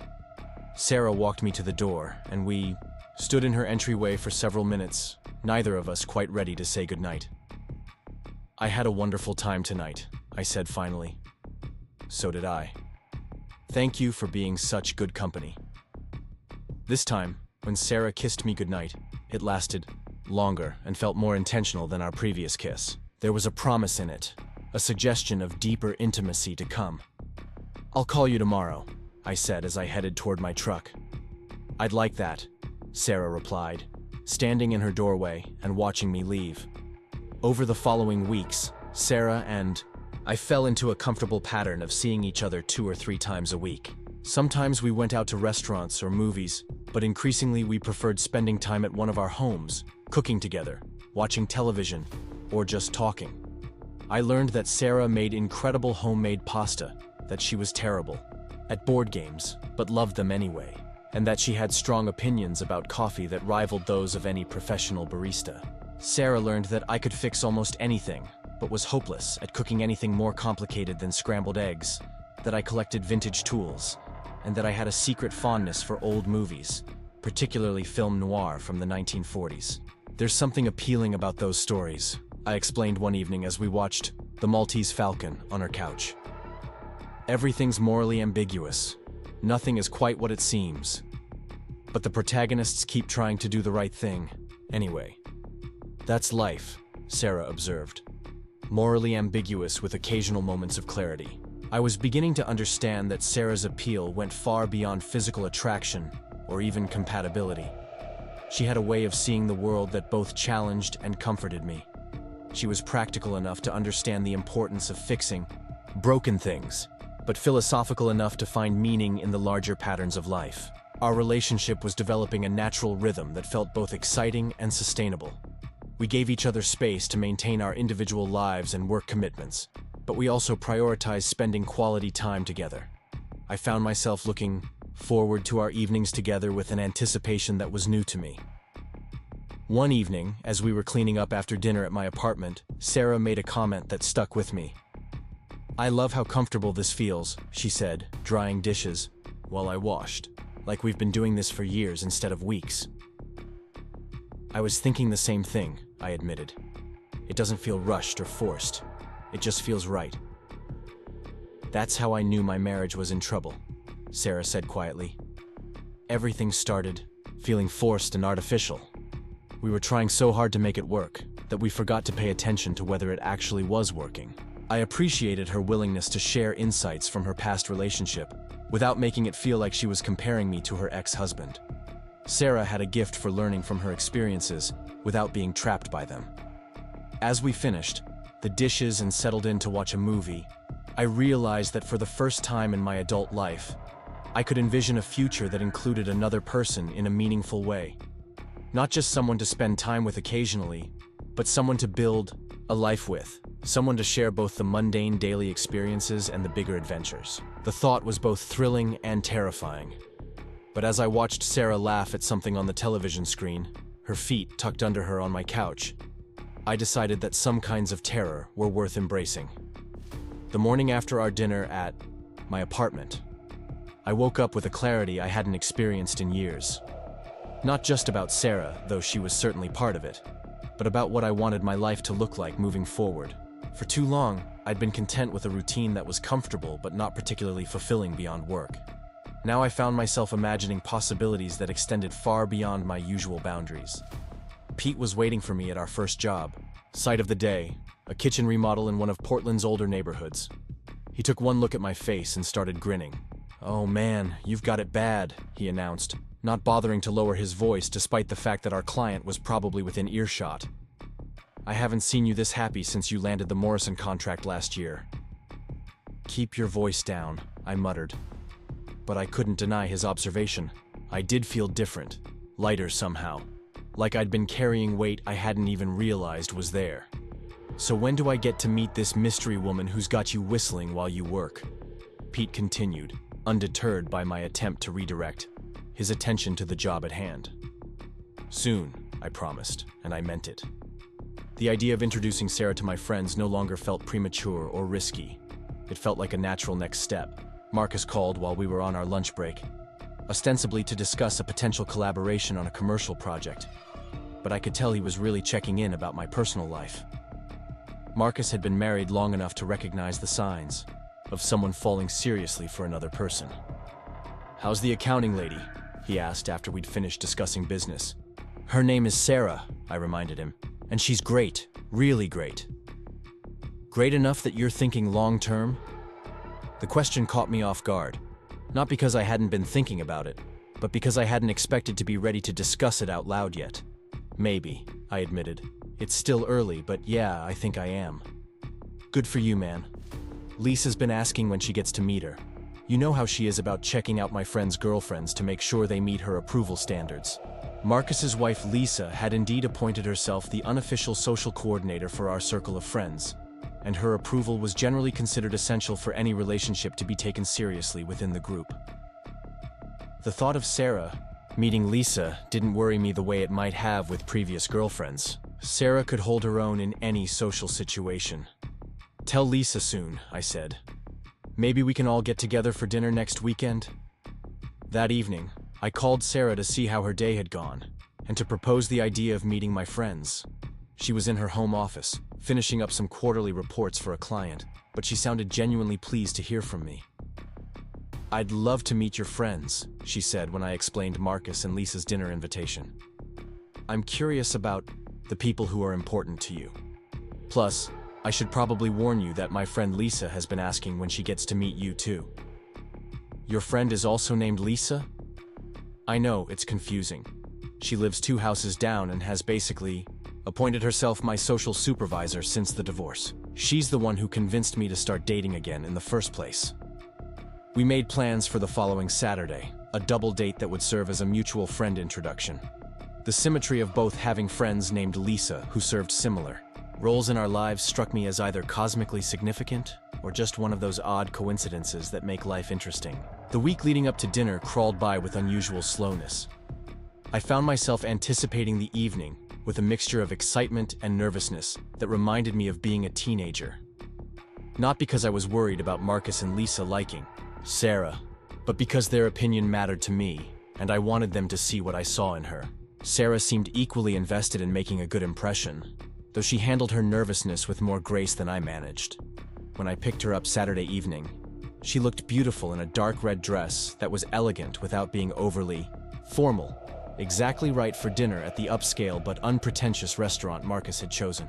Sarah walked me to the door, and we stood in her entryway for several minutes, neither of us quite ready to say goodnight. I had a wonderful time tonight, I said finally. So did I. Thank you for being such good company. This time, when Sarah kissed me goodnight, it lasted longer and felt more intentional than our previous kiss. There was a promise in it, a suggestion of deeper intimacy to come. I'll call you tomorrow, I said as I headed toward my truck. I'd like that, Sarah replied, standing in her doorway and watching me leave. Over the following weeks, Sarah and I fell into a comfortable pattern of seeing each other 2 or 3 times a week. Sometimes we went out to restaurants or movies, but increasingly we preferred spending time at one of our homes, cooking together, watching television, or just talking. I learned that Sarah made incredible homemade pasta, that she was terrible at board games, but loved them anyway, and that she had strong opinions about coffee that rivaled those of any professional barista. Sarah learned that I could fix almost anything, but was hopeless at cooking anything more complicated than scrambled eggs, that I collected vintage tools, and that I had a secret fondness for old movies, particularly film noir from the 1940s. There's something appealing about those stories, I explained one evening as we watched the Maltese falcon, on her couch. Everything's morally ambiguous. Nothing is quite what it seems. But the protagonists keep trying to do the right thing, anyway. That's life, Sarah observed. Morally ambiguous with occasional moments of clarity. I was beginning to understand that Sarah's appeal went far beyond physical attraction or even compatibility. She had a way of seeing the world that both challenged and comforted me. She was practical enough to understand the importance of fixing broken things, but philosophical enough to find meaning in the larger patterns of life. Our relationship was developing a natural rhythm that felt both exciting and sustainable. We gave each other space to maintain our individual lives and work commitments, but we also prioritized spending quality time together. I found myself looking forward to our evenings together with an anticipation that was new to me. One evening, as we were cleaning up after dinner at my apartment, Sarah made a comment that stuck with me. "I love how comfortable this feels," she said, drying dishes, while I washed, "like we've been doing this for years instead of weeks." I was thinking the same thing, I admitted. It doesn't feel rushed or forced. It just feels right. "That's how I knew my marriage was in trouble," Sarah said quietly. "Everything started feeling forced and artificial. We were trying so hard to make it work that we forgot to pay attention to whether it actually was working." I appreciated her willingness to share insights from her past relationship without making it feel like she was comparing me to her ex-husband. Sarah had a gift for learning from her experiences without being trapped by them. As we finished the dishes and settled in to watch a movie, I realized that for the first time in my adult life, I could envision a future that included another person in a meaningful way. Not just someone to spend time with occasionally, but someone to build a life with. Someone to share both the mundane daily experiences and the bigger adventures. The thought was both thrilling and terrifying. But as I watched Sarah laugh at something on the television screen, her feet tucked under her on my couch, I decided that some kinds of terror were worth embracing. The morning after our dinner at my apartment, I woke up with a clarity I hadn't experienced in years. Not just about Sarah, though she was certainly part of it, but about what I wanted my life to look like moving forward. For too long, I'd been content with a routine that was comfortable but not particularly fulfilling beyond work. Now I found myself imagining possibilities that extended far beyond my usual boundaries. Pete was waiting for me at our first job, sight of the day, a kitchen remodel in one of Portland's older neighborhoods. He took one look at my face and started grinning. "Oh man, you've got it bad," he announced, not bothering to lower his voice despite the fact that our client was probably within earshot. "I haven't seen you this happy since you landed the Morrison contract last year." "Keep your voice down," I muttered. But I couldn't deny his observation. I did feel different, lighter somehow, like I'd been carrying weight I hadn't even realized was there. "So when do I get to meet this mystery woman who's got you whistling while you work?" Pete continued, undeterred by my attempt to redirect his attention to the job at hand. "Soon," I promised, and I meant it. The idea of introducing Sarah to my friends no longer felt premature or risky. It felt like a natural next step. Marcus called while we were on our lunch break, ostensibly to discuss a potential collaboration on a commercial project, but I could tell he was really checking in about my personal life. Marcus had been married long enough to recognize the signs of someone falling seriously for another person. "How's the accounting lady?" he asked after we'd finished discussing business. "Her name is Sarah," I reminded him, "and she's great, really great." "Great enough that you're thinking long-term?" The question caught me off guard, not because I hadn't been thinking about it, but because I hadn't expected to be ready to discuss it out loud yet. "Maybe," I admitted. "It's still early, but yeah, I think I am." "Good for you, man. Lisa's been asking when she gets to meet her. You know how she is about checking out my friends' girlfriends to make sure they meet her approval standards." Marcus's wife Lisa had indeed appointed herself the unofficial social coordinator for our circle of friends, and her approval was generally considered essential for any relationship to be taken seriously within the group. The thought of Sarah meeting Lisa didn't worry me the way it might have with previous girlfriends. Sarah could hold her own in any social situation. "Tell Lisa soon," I said. "Maybe we can all get together for dinner next weekend?" That evening, I called Sarah to see how her day had gone, and to propose the idea of meeting my friends. She was in her home office, finishing up some quarterly reports for a client, but she sounded genuinely pleased to hear from me. "I'd love to meet your friends," she said when I explained Marcus and Lisa's dinner invitation. "I'm curious about the people who are important to you. Plus, I should probably warn you that my friend Lisa has been asking when she gets to meet you too." "Your friend is also named Lisa?" "I know, it's confusing. She lives 2 houses down and has basically appointed herself my social supervisor since the divorce. She's the one who convinced me to start dating again in the first place." We made plans for the following Saturday, a double date that would serve as a mutual friend introduction. The symmetry of both having friends named Lisa who served similar roles in our lives struck me as either cosmically significant or just one of those odd coincidences that make life interesting. The week leading up to dinner crawled by with unusual slowness. I found myself anticipating the evening with a mixture of excitement and nervousness that reminded me of being a teenager. Not because I was worried about Marcus and Lisa liking Sarah, but because their opinion mattered to me, and I wanted them to see what I saw in her. Sarah seemed equally invested in making a good impression, though she handled her nervousness with more grace than I managed. When I picked her up Saturday evening, she looked beautiful in a dark red dress that was elegant without being overly formal, exactly right for dinner at the upscale but unpretentious restaurant Marcus had chosen.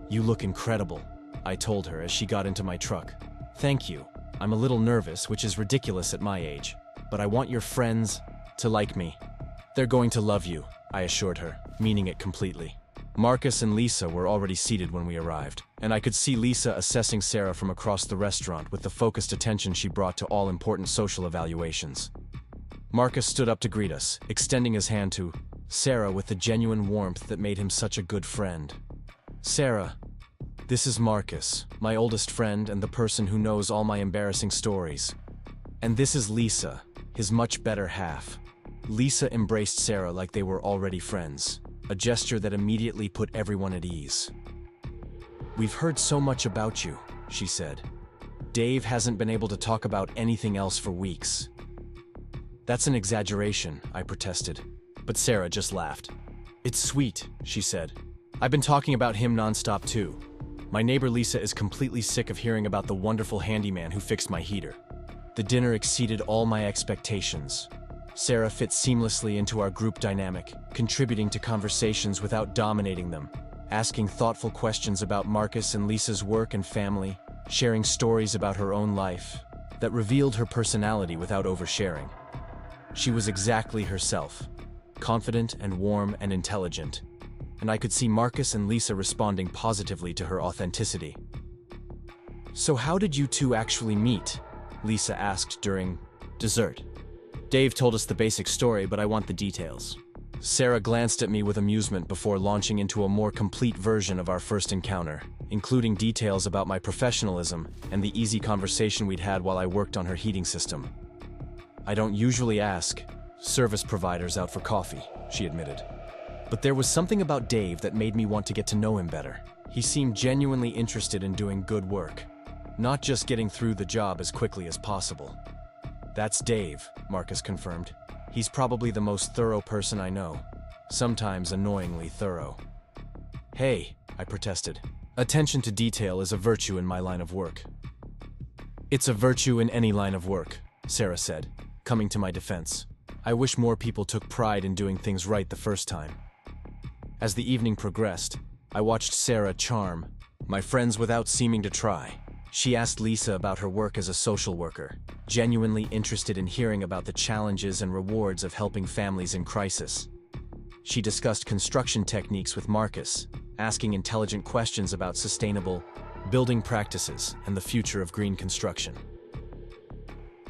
"You look incredible," I told her as she got into my truck. "Thank you. I'm a little nervous, which is ridiculous at my age, but I want your friends to like me." "They're going to love you," I assured her, meaning it completely. Marcus and Lisa were already seated when we arrived, and I could see Lisa assessing Sarah from across the restaurant with the focused attention she brought to all important social evaluations. Marcus stood up to greet us, extending his hand to Sarah with the genuine warmth that made him such a good friend. "Sarah, this is Marcus, my oldest friend and the person who knows all my embarrassing stories. And this is Lisa, his much better half." Lisa embraced Sarah like they were already friends, a gesture that immediately put everyone at ease. "We've heard so much about you," she said. "Dave hasn't been able to talk about anything else for weeks." "That's an exaggeration," I protested, but Sarah just laughed. "It's sweet," she said. "I've been talking about him nonstop too. My neighbor Lisa is completely sick of hearing about the wonderful handyman who fixed my heater." The dinner exceeded all my expectations. Sarah fit seamlessly into our group dynamic, contributing to conversations without dominating them, asking thoughtful questions about Marcus and Lisa's work and family, sharing stories about her own life that revealed her personality without oversharing. She was exactly herself, confident and warm and intelligent, and I could see Marcus and Lisa responding positively to her authenticity. "So how did you two actually meet?" Lisa asked during dessert. "Dave told us the basic story, but I want the details." Sarah glanced at me with amusement before launching into a more complete version of our first encounter, including details about my professionalism and the easy conversation we'd had while I worked on her heating system. "I don't usually ask service providers out for coffee," she admitted. "But there was something about Dave that made me want to get to know him better. He seemed genuinely interested in doing good work, not just getting through the job as quickly as possible." "That's Dave," Marcus confirmed. "He's probably the most thorough person I know, sometimes annoyingly thorough." "Hey," I protested. "Attention to detail is a virtue in my line of work." "It's a virtue in any line of work," Sarah said, coming to my defense. "I wish more people took pride in doing things right the first time." As the evening progressed, I watched Sarah charm my friends without seeming to try. She asked Lisa about her work as a social worker, genuinely interested in hearing about the challenges and rewards of helping families in crisis. She discussed construction techniques with Marcus, asking intelligent questions about sustainable building practices and the future of green construction.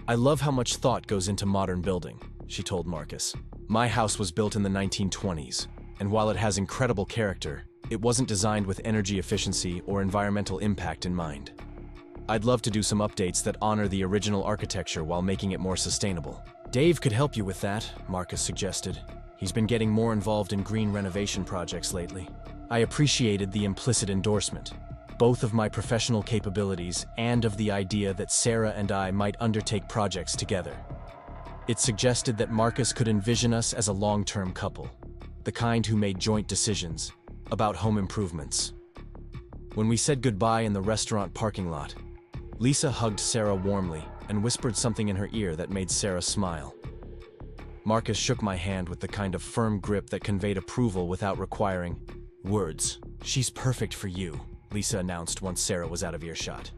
"I love how much thought goes into modern building," she told Marcus. "My house was built in the 1920s, and while it has incredible character, it wasn't designed with energy efficiency or environmental impact in mind. I'd love to do some updates that honor the original architecture while making it more sustainable." "Dave could help you with that," Marcus suggested. "He's been getting more involved in green renovation projects lately." I appreciated the implicit endorsement, both of my professional capabilities and of the idea that Sarah and I might undertake projects together. It suggested that Marcus could envision us as a long-term couple, the kind who made joint decisions about home improvements. When we said goodbye in the restaurant parking lot, Lisa hugged Sarah warmly and whispered something in her ear that made Sarah smile. Marcus shook my hand with the kind of firm grip that conveyed approval without requiring words. "She's perfect for you," Lisa announced once Sarah was out of earshot.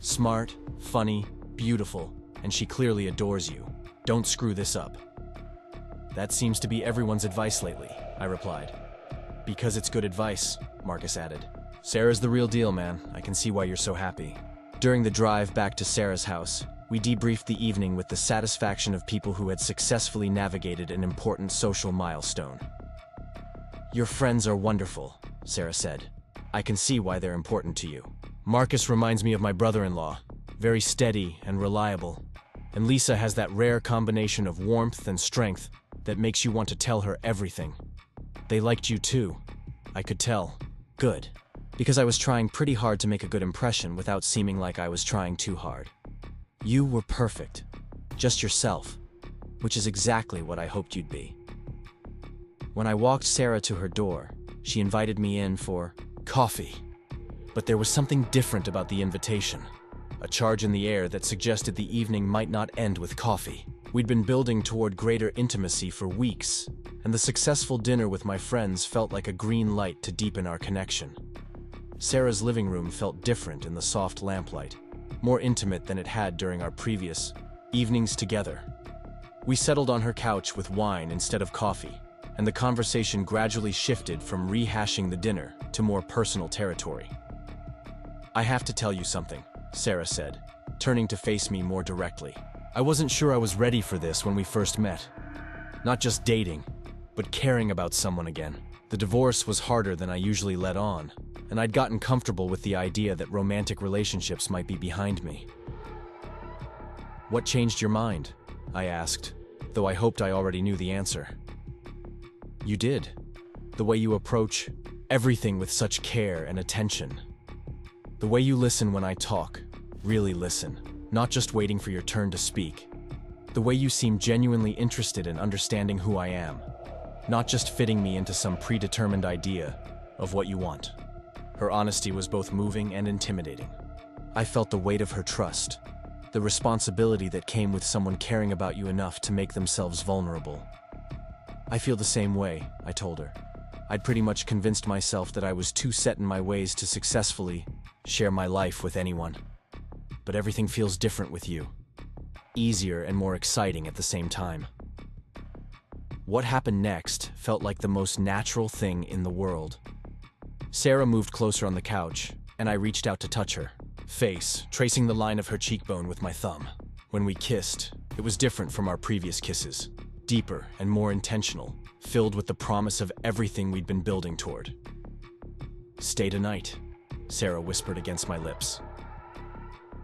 "Smart, funny, beautiful, and she clearly adores you. Don't screw this up." "That seems to be everyone's advice lately," I replied. "Because it's good advice," Marcus added. "Sarah's the real deal, man. I can see why you're so happy." During the drive back to Sarah's house, we debriefed the evening with the satisfaction of people who had successfully navigated an important social milestone. "Your friends are wonderful," Sarah said. "I can see why they're important to you. Marcus reminds me of my brother-in-law, very steady and reliable. And Lisa has that rare combination of warmth and strength that makes you want to tell her everything. They liked you too. I could tell." "Good. Because I was trying pretty hard to make a good impression without seeming like I was trying too hard. You were perfect. Just yourself. Which is exactly what I hoped you'd be." When I walked Sarah to her door, she invited me in for coffee. But there was something different about the invitation. A charge in the air that suggested the evening might not end with coffee. We'd been building toward greater intimacy for weeks, and the successful dinner with my friends felt like a green light to deepen our connection. Sarah's living room felt different in the soft lamplight, more intimate than it had during our previous evenings together. We settled on her couch with wine instead of coffee, and the conversation gradually shifted from rehashing the dinner to more personal territory. "I have to tell you something," Sarah said, turning to face me more directly. "I wasn't sure I was ready for this when we first met. Not just dating, but caring about someone again. The divorce was harder than I usually let on, and I'd gotten comfortable with the idea that romantic relationships might be behind me." "What changed your mind?" I asked, though I hoped I already knew the answer. "You did. The way you approach everything with such care and attention. The way you listen when I talk, really listen, not just waiting for your turn to speak. The way you seem genuinely interested in understanding who I am, not just fitting me into some predetermined idea of what you want." Her honesty was both moving and intimidating. I felt the weight of her trust, the responsibility that came with someone caring about you enough to make themselves vulnerable. "I feel the same way," I told her. I'd pretty much convinced myself that I was too set in my ways to successfully share my life with anyone. But everything feels different with you. Easier and more exciting at the same time. What happened next felt like the most natural thing in the world. Sarah moved closer on the couch, and I reached out to touch her face, tracing the line of her cheekbone with my thumb. When we kissed, it was different from our previous kisses, deeper and more intentional, filled with the promise of everything we'd been building toward. "Stay tonight," Sarah whispered against my lips.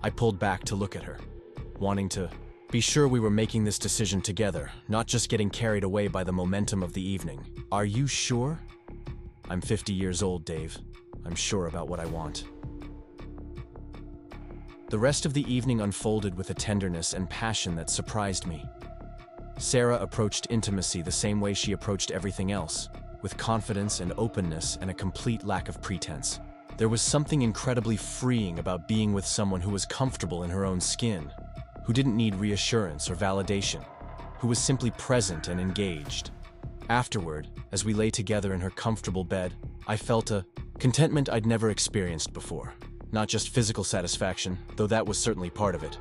I pulled back to look at her, wanting to be sure we were making this decision together, not just getting carried away by the momentum of the evening. "Are you sure?" "I'm 50 years old, Dave. I'm sure about what I want." The rest of the evening unfolded with a tenderness and passion that surprised me. Sarah approached intimacy the same way she approached everything else, with confidence and openness and a complete lack of pretense. There was something incredibly freeing about being with someone who was comfortable in her own skin, who didn't need reassurance or validation, who was simply present and engaged. Afterward, as we lay together in her comfortable bed, I felt a contentment I'd never experienced before. Not just physical satisfaction, though that was certainly part of it,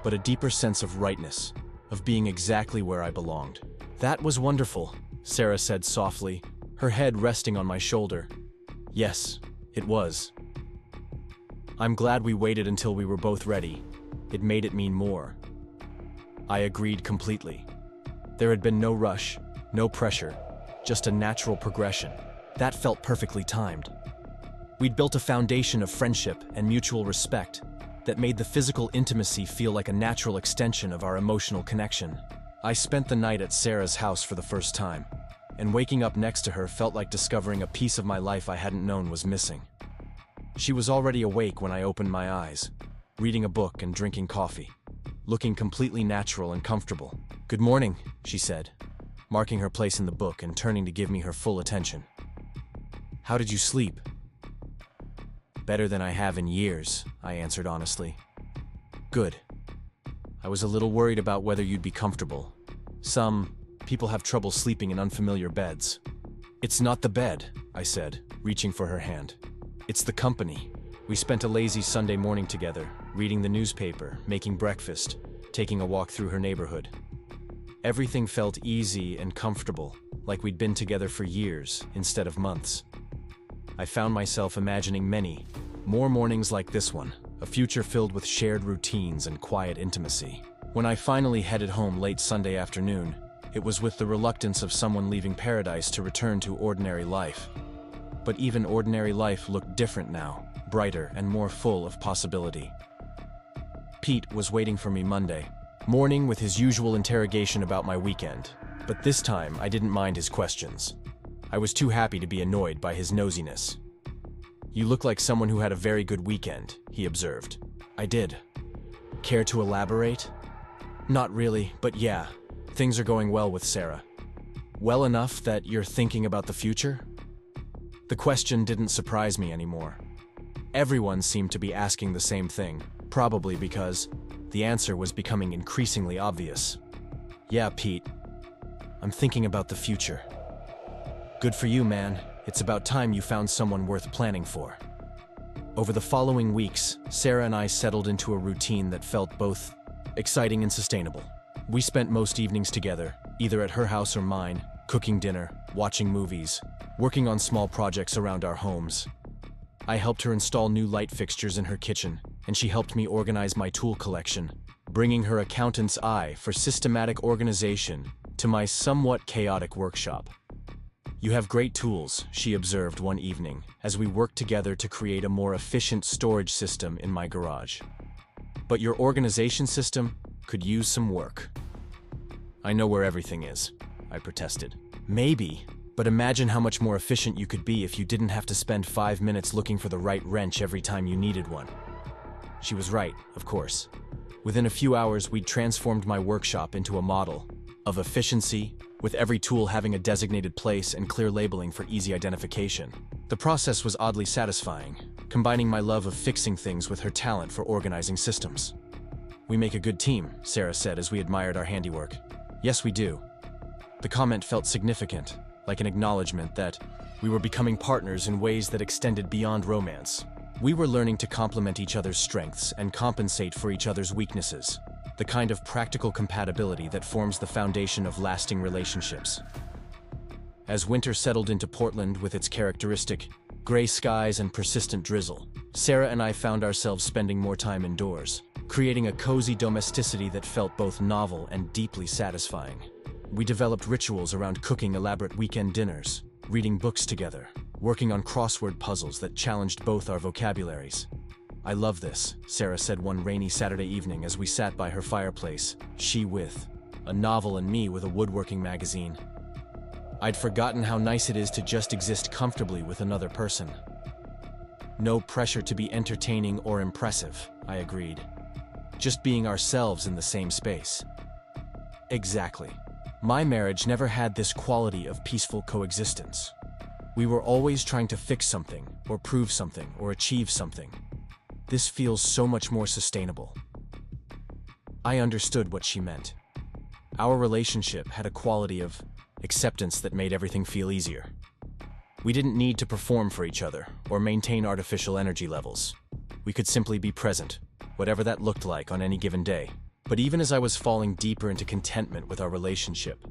but a deeper sense of rightness, of being exactly where I belonged. "That was wonderful," Sarah said softly, her head resting on my shoulder. "Yes, it was. I'm glad we waited until we were both ready. It made it mean more." I agreed completely. There had been no rush, no pressure, just a natural progression. That felt perfectly timed. We'd built a foundation of friendship and mutual respect that made the physical intimacy feel like a natural extension of our emotional connection. I spent the night at Sarah's house for the first time, and waking up next to her felt like discovering a piece of my life I hadn't known was missing. She was already awake when I opened my eyes, reading a book and drinking coffee, looking completely natural and comfortable. "Good morning," she said, marking her place in the book and turning to give me her full attention. "How did you sleep?" Better than I have in years, I answered honestly. Good. I was a little worried about whether you'd be comfortable. Some people have trouble sleeping in unfamiliar beds. It's not the bed, I said, reaching for her hand. It's the company. We spent a lazy Sunday morning together, reading the newspaper, making breakfast, taking a walk through her neighborhood. Everything felt easy and comfortable, like we'd been together for years instead of months. I found myself imagining many, more mornings like this one, a future filled with shared routines and quiet intimacy. When I finally headed home late Sunday afternoon, it was with the reluctance of someone leaving paradise to return to ordinary life. But even ordinary life looked different now, brighter and more full of possibility. Pete was waiting for me Monday morning with his usual interrogation about my weekend, but this time I didn't mind his questions. I was too happy to be annoyed by his nosiness. You look like someone who had a very good weekend, he observed. I did. Care to elaborate? Not really, but yeah, things are going well with Sarah. Well enough that you're thinking about the future? The question didn't surprise me anymore. Everyone seemed to be asking the same thing, probably because the answer was becoming increasingly obvious. Yeah, Pete. I'm thinking about the future. Good for you, man. It's about time you found someone worth planning for. Over the following weeks, Sarah and I settled into a routine that felt both exciting and sustainable. We spent most evenings together, either at her house or mine, cooking dinner, watching movies, working on small projects around our homes. I helped her install new light fixtures in her kitchen, and she helped me organize my tool collection, bringing her accountant's eye for systematic organization to my somewhat chaotic workshop. You have great tools, she observed one evening, as we worked together to create a more efficient storage system in my garage. But your organization system could use some work. I know where everything is, I protested. Maybe, but imagine how much more efficient you could be if you didn't have to spend 5 minutes looking for the right wrench every time you needed one. She was right, of course. Within a few hours, we'd transformed my workshop into a model of efficiency, with every tool having a designated place and clear labeling for easy identification. The process was oddly satisfying, combining my love of fixing things with her talent for organizing systems. We make a good team, Sarah said as we admired our handiwork. Yes, we do. The comment felt significant, like an acknowledgement that we were becoming partners in ways that extended beyond romance. We were learning to complement each other's strengths and compensate for each other's weaknesses, the kind of practical compatibility that forms the foundation of lasting relationships. As winter settled into Portland with its characteristic gray skies and persistent drizzle, Sarah and I found ourselves spending more time indoors, creating a cozy domesticity that felt both novel and deeply satisfying. We developed rituals around cooking elaborate weekend dinners, reading books together, working on crossword puzzles that challenged both our vocabularies. I love this, Sarah said one rainy Saturday evening as we sat by her fireplace, she with a novel and me with a woodworking magazine. I'd forgotten how nice it is to just exist comfortably with another person. No pressure to be entertaining or impressive, I agreed. Just being ourselves in the same space. Exactly. My marriage never had this quality of peaceful coexistence. We were always trying to fix something, or prove something, or achieve something. This feels so much more sustainable. I understood what she meant. Our relationship had a quality of acceptance that made everything feel easier. We didn't need to perform for each other or maintain artificial energy levels. We could simply be present, whatever that looked like on any given day. But even as I was falling deeper into contentment with our relationship,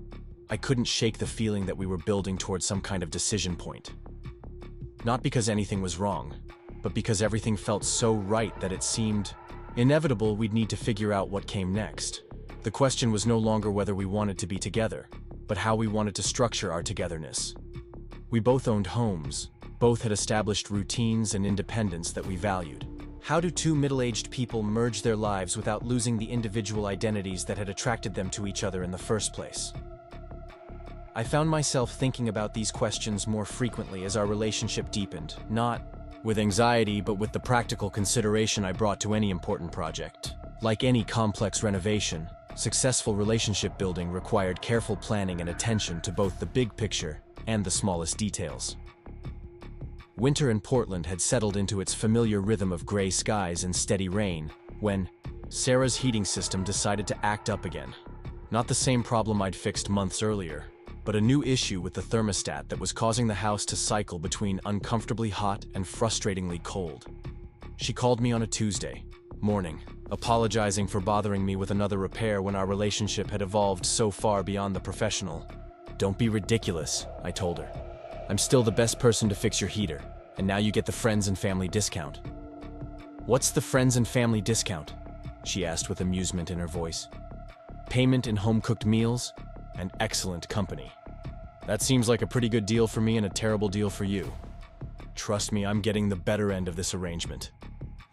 I couldn't shake the feeling that we were building towards some kind of decision point. Not because anything was wrong, but because everything felt so right that it seemed inevitable we'd need to figure out what came next. The question was no longer whether we wanted to be together, but how we wanted to structure our togetherness. We both owned homes, both had established routines and independence that we valued. How do two middle-aged people merge their lives without losing the individual identities that had attracted them to each other in the first place? I found myself thinking about these questions more frequently as our relationship deepened, not with anxiety, but with the practical consideration I brought to any important project. Like any complex renovation, successful relationship building required careful planning and attention to both the big picture and the smallest details. Winter in Portland had settled into its familiar rhythm of gray skies and steady rain when Sarah's heating system decided to act up again. Not the same problem I'd fixed months earlier, but a new issue with the thermostat that was causing the house to cycle between uncomfortably hot and frustratingly cold. She called me on a Tuesday morning, apologizing for bothering me with another repair when our relationship had evolved so far beyond the professional. "Don't be ridiculous," I told her. "I'm still the best person to fix your heater, and now you get the friends and family discount." "What's the friends and family discount?" she asked with amusement in her voice. "Payment in home-cooked meals and excellent company. That seems like a pretty good deal for me and a terrible deal for you. Trust me, I'm getting the better end of this arrangement."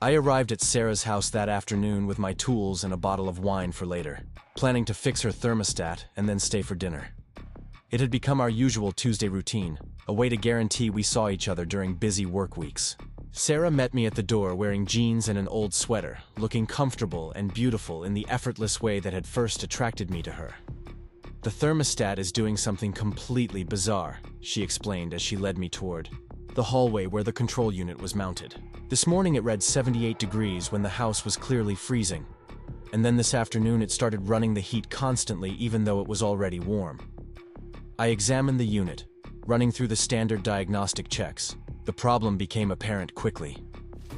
I arrived at Sarah's house that afternoon with my tools and a bottle of wine for later, planning to fix her thermostat and then stay for dinner. It had become our usual Tuesday routine, a way to guarantee we saw each other during busy work weeks. Sarah met me at the door wearing jeans and an old sweater, looking comfortable and beautiful in the effortless way that had first attracted me to her. "The thermostat is doing something completely bizarre," she explained as she led me toward the hallway where the control unit was mounted. "This morning it read 78 degrees when the house was clearly freezing, and then this afternoon it started running the heat constantly even though it was already warm." I examined the unit, running through the standard diagnostic checks. The problem became apparent quickly.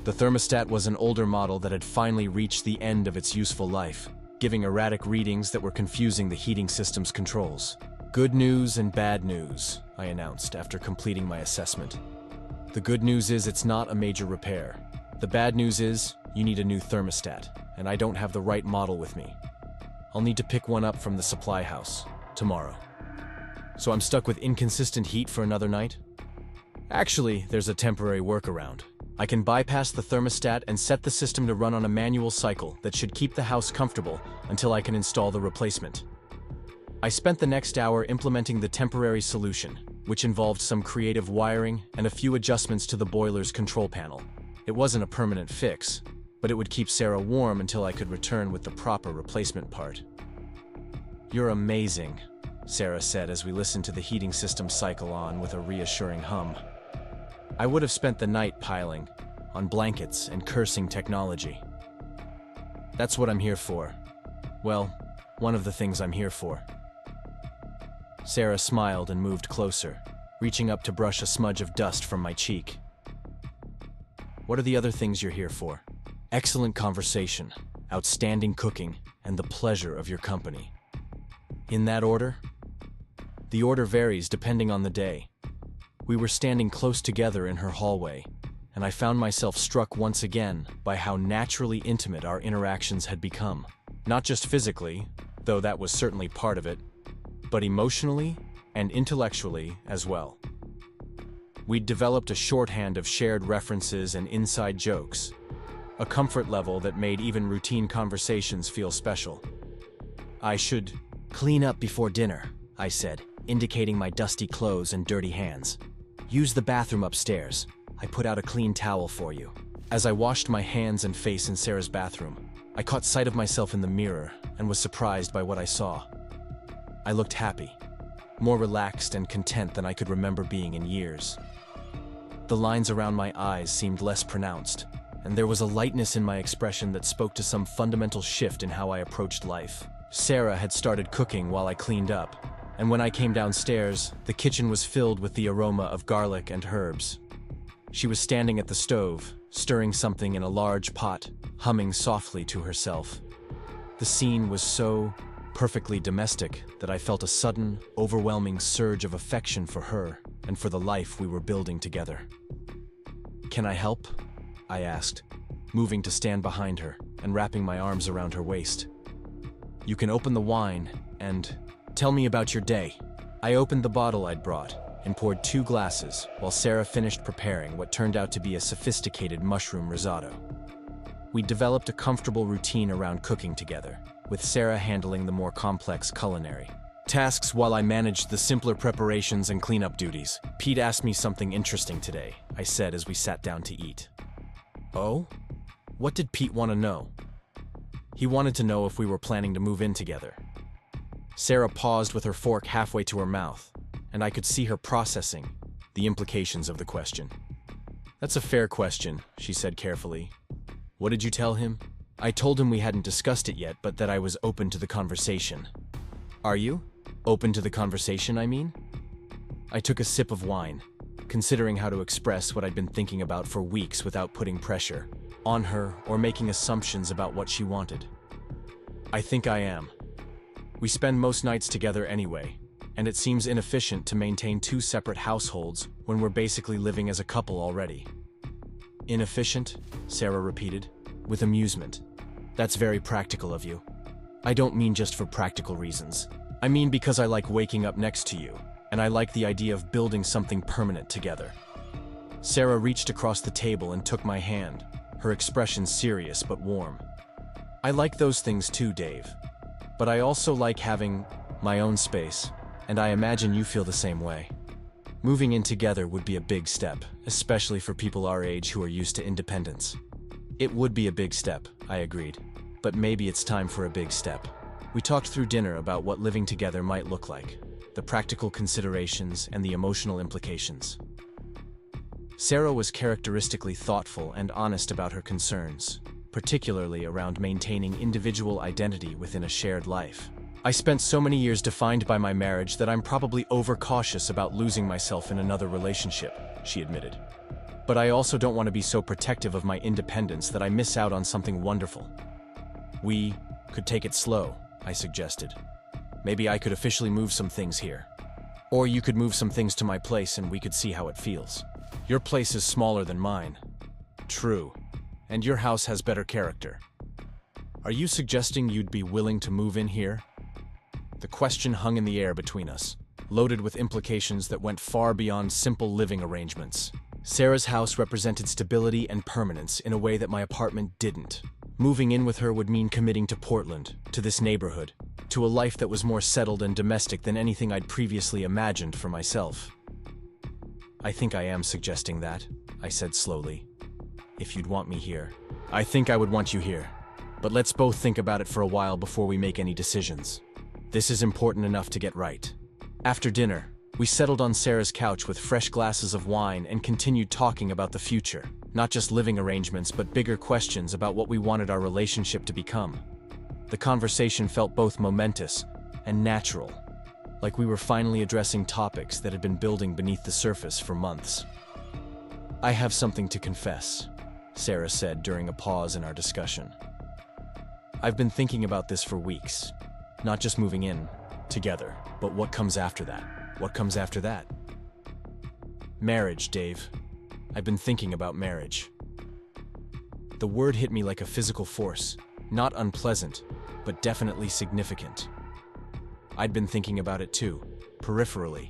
The thermostat was an older model that had finally reached the end of its useful life, giving erratic readings that were confusing the heating system's controls. "Good news and bad news," I announced after completing my assessment. "The good news is it's not a major repair. The bad news is you need a new thermostat, and I don't have the right model with me. I'll need to pick one up from the supply house tomorrow. So I'm stuck with inconsistent heat for another night? Actually, there's a temporary workaround. I can bypass the thermostat and set the system to run on a manual cycle that should keep the house comfortable until I can install the replacement." I spent the next hour implementing the temporary solution, which involved some creative wiring and a few adjustments to the boiler's control panel. It wasn't a permanent fix, but it would keep Sarah warm until I could return with the proper replacement part. "You're amazing," Sarah said as we listened to the heating system cycle on with a reassuring hum. I would have spent the night piling on blankets and cursing technology. "That's what I'm here for. Well, one of the things I'm here for." Sarah smiled and moved closer, reaching up to brush a smudge of dust from my cheek. "What are the other things you're here for?" "Excellent conversation, outstanding cooking, and the pleasure of your company." "In that order?" "The order varies depending on the day." We were standing close together in her hallway, and I found myself struck once again by how naturally intimate our interactions had become. Not just physically, though that was certainly part of it, but emotionally and intellectually as well. We'd developed a shorthand of shared references and inside jokes, a comfort level that made even routine conversations feel special. "I should clean up before dinner," I said, indicating my dusty clothes and dirty hands. "Use the bathroom upstairs. I put out a clean towel for you." As I washed my hands and face in Sarah's bathroom, I caught sight of myself in the mirror and was surprised by what I saw. I looked happy, more relaxed and content than I could remember being in years. The lines around my eyes seemed less pronounced, and there was a lightness in my expression that spoke to some fundamental shift in how I approached life. Sarah had started cooking while I cleaned up, and when I came downstairs, the kitchen was filled with the aroma of garlic and herbs. She was standing at the stove, stirring something in a large pot, humming softly to herself. The scene was so perfectly domestic that I felt a sudden, overwhelming surge of affection for her and for the life we were building together. "Can I help?" I asked, moving to stand behind her and wrapping my arms around her waist. "You can open the wine and tell me about your day." I opened the bottle I'd brought and poured 2 glasses while Sarah finished preparing what turned out to be a sophisticated mushroom risotto. We'd developed a comfortable routine around cooking together, with Sarah handling the more complex culinary tasks while I managed the simpler preparations and cleanup duties. "Pete asked me something interesting today," I said as we sat down to eat. "Oh? What did Pete want to know?" "He wanted to know if we were planning to move in together." Sarah paused with her fork halfway to her mouth, and I could see her processing the implications of the question. That's a fair question, she said carefully. What did you tell him? I told him we hadn't discussed it yet, but that I was open to the conversation. Are you? Open to the conversation, I mean? I took a sip of wine, considering how to express what I'd been thinking about for weeks without putting pressure on her or making assumptions about what she wanted. I think I am. We spend most nights together anyway, and it seems inefficient to maintain two separate households when we're basically living as a couple already. Inefficient? Sarah repeated, with amusement. That's very practical of you. I don't mean just for practical reasons. I mean because I like waking up next to you, and I like the idea of building something permanent together. Sarah reached across the table and took my hand, her expression serious but warm. I like those things too, Dave. But I also like having my own space, and I imagine you feel the same way. Moving in together would be a big step, especially for people our age who are used to independence. It would be a big step, I agreed. But maybe it's time for a big step. We talked through dinner about what living together might look like, the practical considerations and the emotional implications. Sarah was characteristically thoughtful and honest about her concerns, particularly around maintaining individual identity within a shared life. I spent so many years defined by my marriage that I'm probably overcautious about losing myself in another relationship, she admitted. But I also don't want to be so protective of my independence that I miss out on something wonderful. We could take it slow, I suggested. Maybe I could officially move some things here. Or you could move some things to my place and we could see how it feels. Your place is smaller than mine. True. And your house has better character. Are you suggesting you'd be willing to move in here? The question hung in the air between us, loaded with implications that went far beyond simple living arrangements. Sarah's house represented stability and permanence in a way that my apartment didn't. Moving in with her would mean committing to Portland, to this neighborhood, to a life that was more settled and domestic than anything I'd previously imagined for myself. I think I am suggesting that, I said slowly. If you'd want me here. I think I would want you here. But let's both think about it for a while before we make any decisions. This is important enough to get right. After dinner, we settled on Sarah's couch with fresh glasses of wine and continued talking about the future. Not just living arrangements, but bigger questions about what we wanted our relationship to become. The conversation felt both momentous and natural, like we were finally addressing topics that had been building beneath the surface for months. I have something to confess, Sarah said during a pause in our discussion. I've been thinking about this for weeks. Not just moving in, together, but what comes after that? What comes after that? Marriage, Dave. I've been thinking about marriage. The word hit me like a physical force, not unpleasant, but definitely significant. I'd been thinking about it too, peripherally,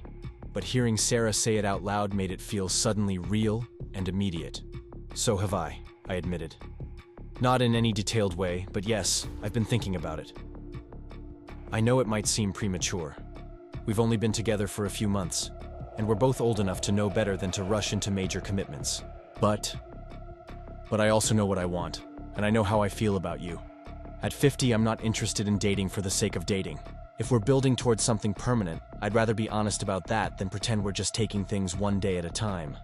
but hearing Sarah say it out loud made it feel suddenly real and immediate. So have I admitted. Not in any detailed way, but yes, I've been thinking about it. I know it might seem premature. We've only been together for a few months, and we're both old enough to know better than to rush into major commitments. But I also know what I want, and I know how I feel about you. At 50, I'm not interested in dating for the sake of dating. If we're building towards something permanent, I'd rather be honest about that than pretend we're just taking things one day at a time.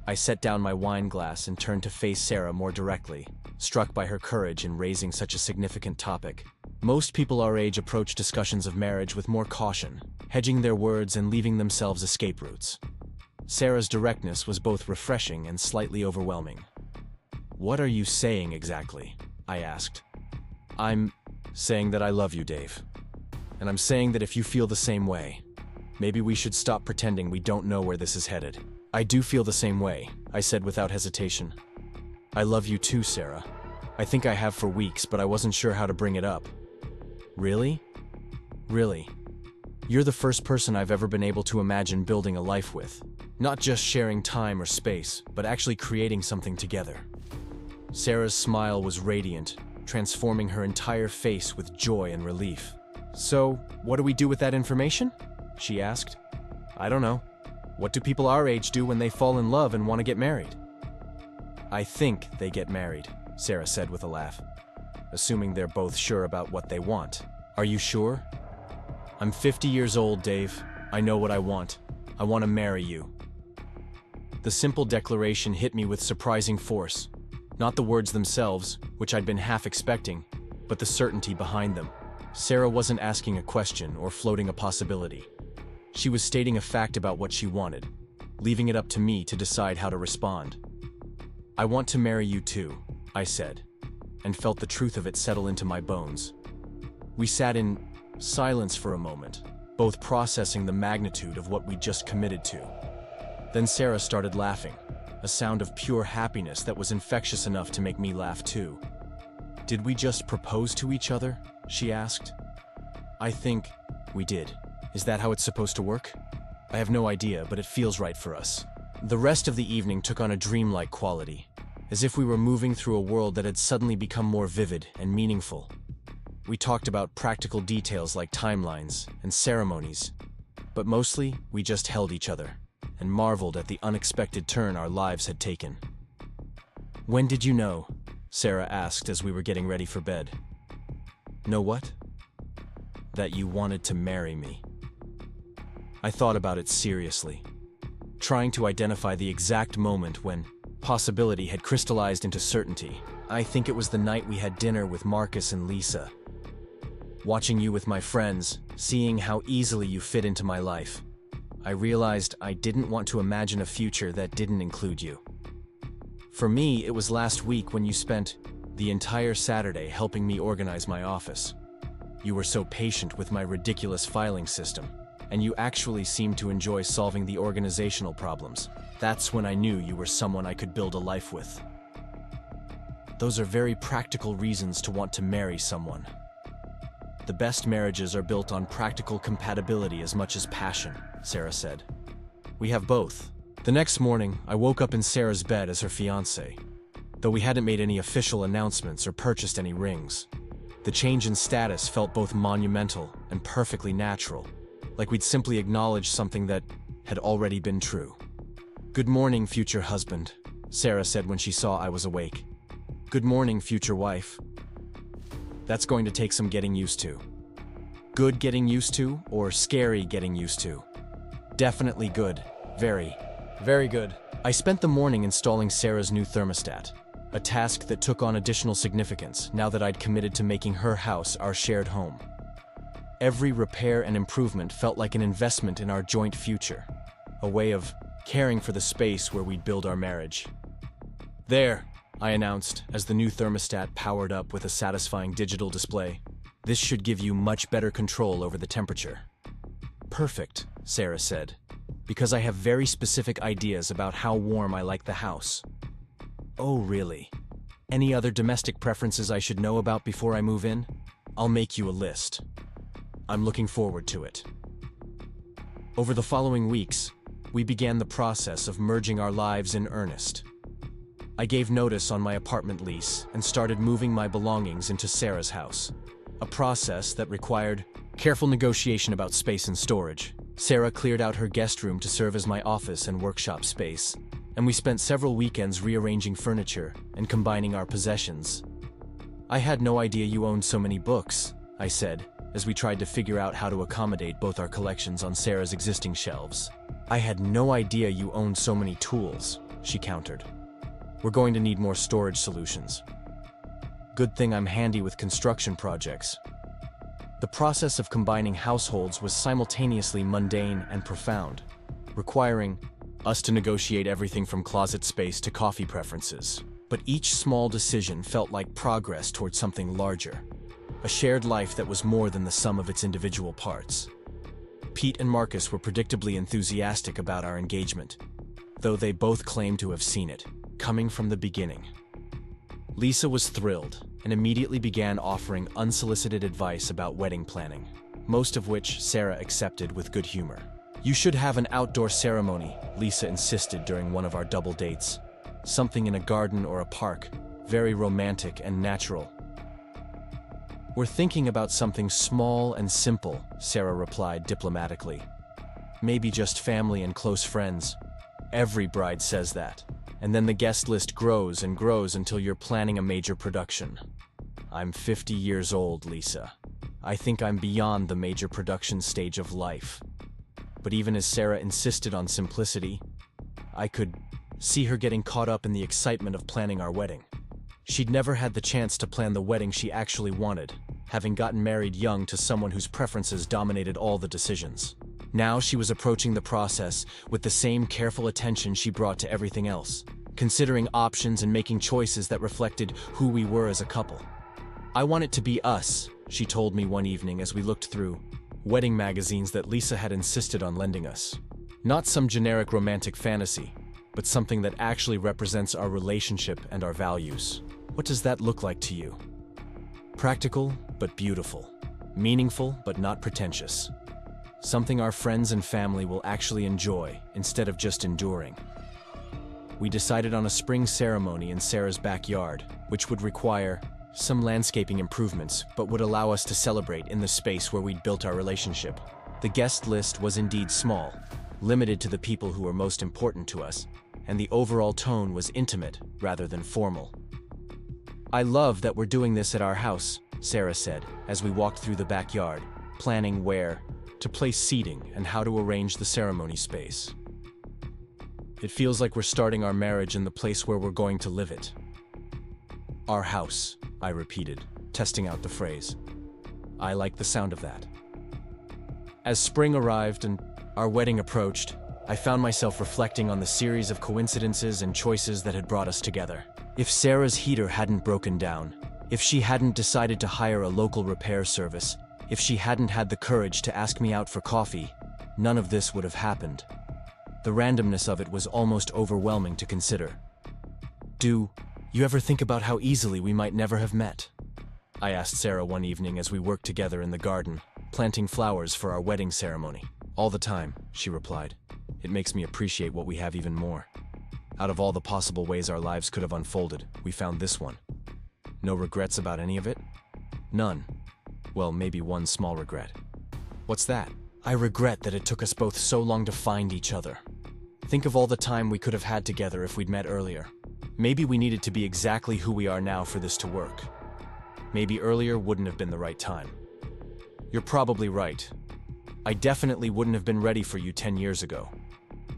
I set down my wine glass and turned to face Sarah more directly, struck by her courage in raising such a significant topic. Most people our age approach discussions of marriage with more caution, hedging their words and leaving themselves escape routes. Sarah's directness was both refreshing and slightly overwhelming. What are you saying exactly? I asked. I'm saying that I love you, Dave. And I'm saying that if you feel the same way, maybe we should stop pretending we don't know where this is headed. I do feel the same way, I said without hesitation. I love you too, Sarah. I think I have for weeks, but I wasn't sure how to bring it up. Really? Really? You're the first person I've ever been able to imagine building a life with. Not just sharing time or space, but actually creating something together. Sarah's smile was radiant, transforming her entire face with joy and relief. So, what do we do with that information? She asked. I don't know. What do people our age do when they fall in love and want to get married? I think they get married, Sarah said with a laugh. Assuming they're both sure about what they want. Are you sure? I'm 50 years old, Dave. I know what I want. I want to marry you. The simple declaration hit me with surprising force. Not the words themselves, which I'd been half expecting, but the certainty behind them. Sarah wasn't asking a question or floating a possibility. She was stating a fact about what she wanted, leaving it up to me to decide how to respond. "I want to marry you too," I said, and felt the truth of it settle into my bones. We sat in silence for a moment, both processing the magnitude of what we'd just committed to. Then Sarah started laughing, a sound of pure happiness that was infectious enough to make me laugh too. "Did we just propose to each other?" she asked. "I think we did. Is that how it's supposed to work? I have no idea, but it feels right for us." The rest of the evening took on a dreamlike quality, as if we were moving through a world that had suddenly become more vivid and meaningful. We talked about practical details like timelines and ceremonies, but mostly we just held each other and marveled at the unexpected turn our lives had taken. "When did you know?" Sarah asked as we were getting ready for bed. "Know what?" "That you wanted to marry me." I thought about it seriously, trying to identify the exact moment when possibility had crystallized into certainty. I think it was the night we had dinner with Marcus and Lisa. Watching you with my friends, seeing how easily you fit into my life, I realized I didn't want to imagine a future that didn't include you. For me, it was last week when you spent the entire Saturday helping me organize my office. You were so patient with my ridiculous filing system, and you actually seemed to enjoy solving the organizational problems. That's when I knew you were someone I could build a life with. Those are very practical reasons to want to marry someone. The best marriages are built on practical compatibility as much as passion, Sarah said. We have both. The next morning, I woke up in Sarah's bed as her fiancé. Though we hadn't made any official announcements or purchased any rings, the change in status felt both monumental and perfectly natural, like we'd simply acknowledged something that had already been true. "Good morning, future husband," Sarah said when she saw I was awake. "Good morning, future wife." That's going to take some getting used to. Good getting used to, or scary getting used to? Definitely good. Very, very good. I spent the morning installing Sarah's new thermostat, a task that took on additional significance now that I'd committed to making her house our shared home. Every repair and improvement felt like an investment in our joint future, a way of caring for the space where we'd build our marriage. "There," I announced as the new thermostat powered up with a satisfying digital display. "This should give you much better control over the temperature." "Perfect," Sarah said, "because I have very specific ideas about how warm I like the house." "Oh, really? Any other domestic preferences I should know about before I move in? I'll make you a list." I'm looking forward to it. Over the following weeks, we began the process of merging our lives in earnest. I gave notice on my apartment lease and started moving my belongings into Sarah's house, a process that required careful negotiation about space and storage. Sarah cleared out her guest room to serve as my office and workshop space, and we spent several weekends rearranging furniture and combining our possessions. "I had no idea you owned so many books," I said, as we tried to figure out how to accommodate both our collections on Sarah's existing shelves. "I had no idea you owned so many tools," she countered. "We're going to need more storage solutions. Good thing I'm handy with construction projects." The process of combining households was simultaneously mundane and profound, requiring us to negotiate everything from closet space to coffee preferences. But each small decision felt like progress towards something larger, a shared life that was more than the sum of its individual parts. Pete and Marcus were predictably enthusiastic about our engagement, though they both claimed to have seen it coming from the beginning. Lisa was thrilled and immediately began offering unsolicited advice about wedding planning, most of which Sarah accepted with good humor. "You should have an outdoor ceremony," Lisa insisted during one of our double dates. "Something in a garden or a park, very romantic and natural." "We're thinking about something small and simple," Sarah replied diplomatically. "Maybe just family and close friends. Every bride says that. And then the guest list grows and grows until you're planning a major production." "I'm 50 years old, Lisa. I think I'm beyond the major production stage of life." But even as Sarah insisted on simplicity, I could see her getting caught up in the excitement of planning our wedding. She'd never had the chance to plan the wedding she actually wanted, having gotten married young to someone whose preferences dominated all the decisions. Now she was approaching the process with the same careful attention she brought to everything else, considering options and making choices that reflected who we were as a couple. "I want it to be us," she told me one evening as we looked through wedding magazines that Lisa had insisted on lending us. Not some generic romantic fantasy, but something that actually represents our relationship and our values. What does that look like to you? Practical, but beautiful. Meaningful, but not pretentious. Something our friends and family will actually enjoy instead of just enduring. We decided on a spring ceremony in Sarah's backyard, which would require some landscaping improvements, but would allow us to celebrate in the space where we'd built our relationship. The guest list was indeed small, limited to the people who were most important to us, and the overall tone was intimate rather than formal. "I love that we're doing this at our house," Sarah said, as we walked through the backyard, planning where to place seating and how to arrange the ceremony space. "It feels like we're starting our marriage in the place where we're going to live it." "Our house," I repeated, testing out the phrase. I like the sound of that. As spring arrived and our wedding approached, I found myself reflecting on the series of coincidences and choices that had brought us together. If Sarah's heater hadn't broken down, if she hadn't decided to hire a local repair service, if she hadn't had the courage to ask me out for coffee, none of this would have happened. The randomness of it was almost overwhelming to consider. "Do you ever think about how easily we might never have met?" I asked Sarah one evening as we worked together in the garden, planting flowers for our wedding ceremony. "All the time," she replied. "It makes me appreciate what we have even more. Out of all the possible ways our lives could have unfolded, we found this one. No regrets about any of it?" "None. Well, maybe one small regret." "What's that?" "I regret that it took us both so long to find each other. Think of all the time we could have had together if we'd met earlier. Maybe we needed to be exactly who we are now for this to work. Maybe earlier wouldn't have been the right time." "You're probably right. I definitely wouldn't have been ready for you 10 years ago.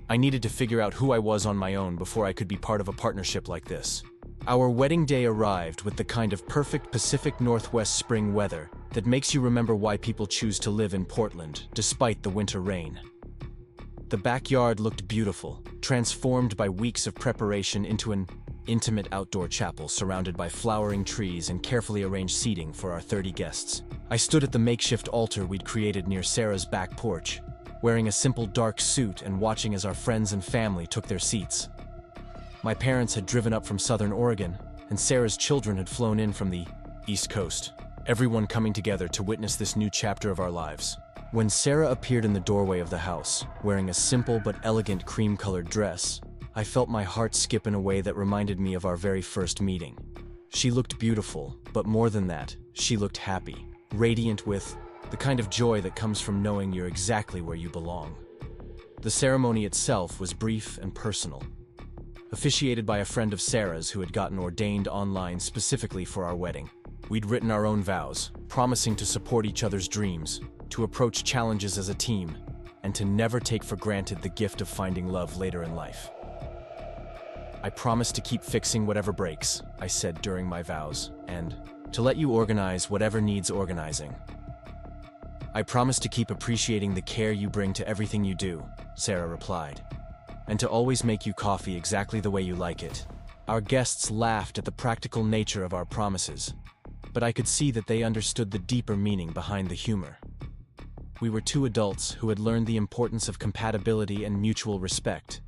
I needed to figure out who I was on my own before I could be part of a partnership like this." Our wedding day arrived with the kind of perfect Pacific Northwest spring weather that makes you remember why people choose to live in Portland, despite the winter rain. The backyard looked beautiful, transformed by weeks of preparation into an intimate outdoor chapel surrounded by flowering trees and carefully arranged seating for our 30 guests. I stood at the makeshift altar we'd created near Sarah's back porch, wearing a simple dark suit and watching as our friends and family took their seats. My parents had driven up from Southern Oregon, and Sarah's children had flown in from the East Coast, everyone coming together to witness this new chapter of our lives. When Sarah appeared in the doorway of the house, wearing a simple but elegant cream-colored dress, I felt my heart skip in a way that reminded me of our very first meeting. She looked beautiful, but more than that, she looked happy, radiant with the kind of joy that comes from knowing you're exactly where you belong. The ceremony itself was brief and personal, officiated by a friend of Sarah's who had gotten ordained online specifically for our wedding. We'd written our own vows, promising to support each other's dreams, to approach challenges as a team, and to never take for granted the gift of finding love later in life. "I promise to keep fixing whatever breaks," I said during my vows, "and to let you organize whatever needs organizing." "I promise to keep appreciating the care you bring to everything you do," Sarah replied, "and to always make you coffee exactly the way you like it." Our guests laughed at the practical nature of our promises, but I could see that they understood the deeper meaning behind the humor. We were two adults who had learned the importance of compatibility and mutual respect,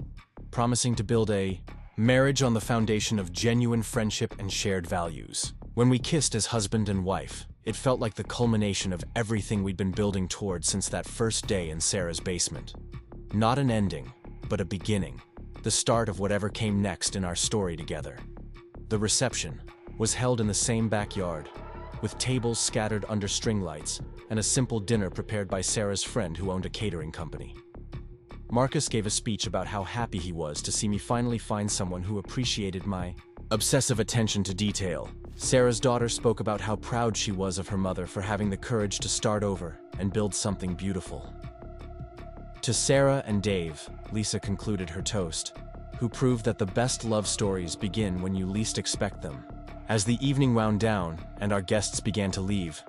promising to build a marriage on the foundation of genuine friendship and shared values. When we kissed as husband and wife, it felt like the culmination of everything we'd been building towards since that first day in Sarah's basement. Not an ending, but a beginning, the start of whatever came next in our story together. The reception was held in the same backyard, with tables scattered under string lights and a simple dinner prepared by Sarah's friend who owned a catering company. Marcus gave a speech about how happy he was to see me finally find someone who appreciated my obsessive attention to detail. Sarah's daughter spoke about how proud she was of her mother for having the courage to start over and build something beautiful. To Sarah and Dave, Lisa concluded her toast. who proved that the best love stories begin when you least expect them. As the evening wound down and our guests began to leave,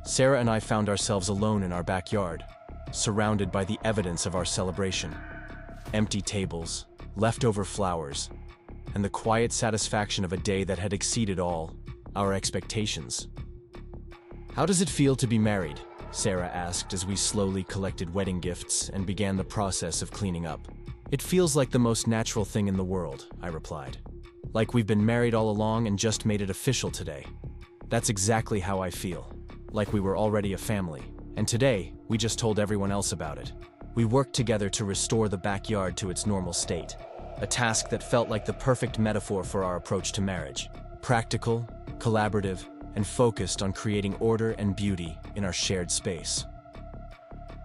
Sarah and I found ourselves alone in our backyard, surrounded by the evidence of our celebration. Empty tables, leftover flowers, and the quiet satisfaction of a day that had exceeded all our expectations. "How does it feel to be married?" Sarah asked as we slowly collected wedding gifts and began the process of cleaning up. "It feels like the most natural thing in the world," I replied. "Like we've been married all along and just made it official today. That's exactly how I feel. Like we were already a family. And today, we just told everyone else about it." We worked together to restore the backyard to its normal state, a task that felt like the perfect metaphor for our approach to marriage. Practical, collaborative, and focused on creating order and beauty in our shared space.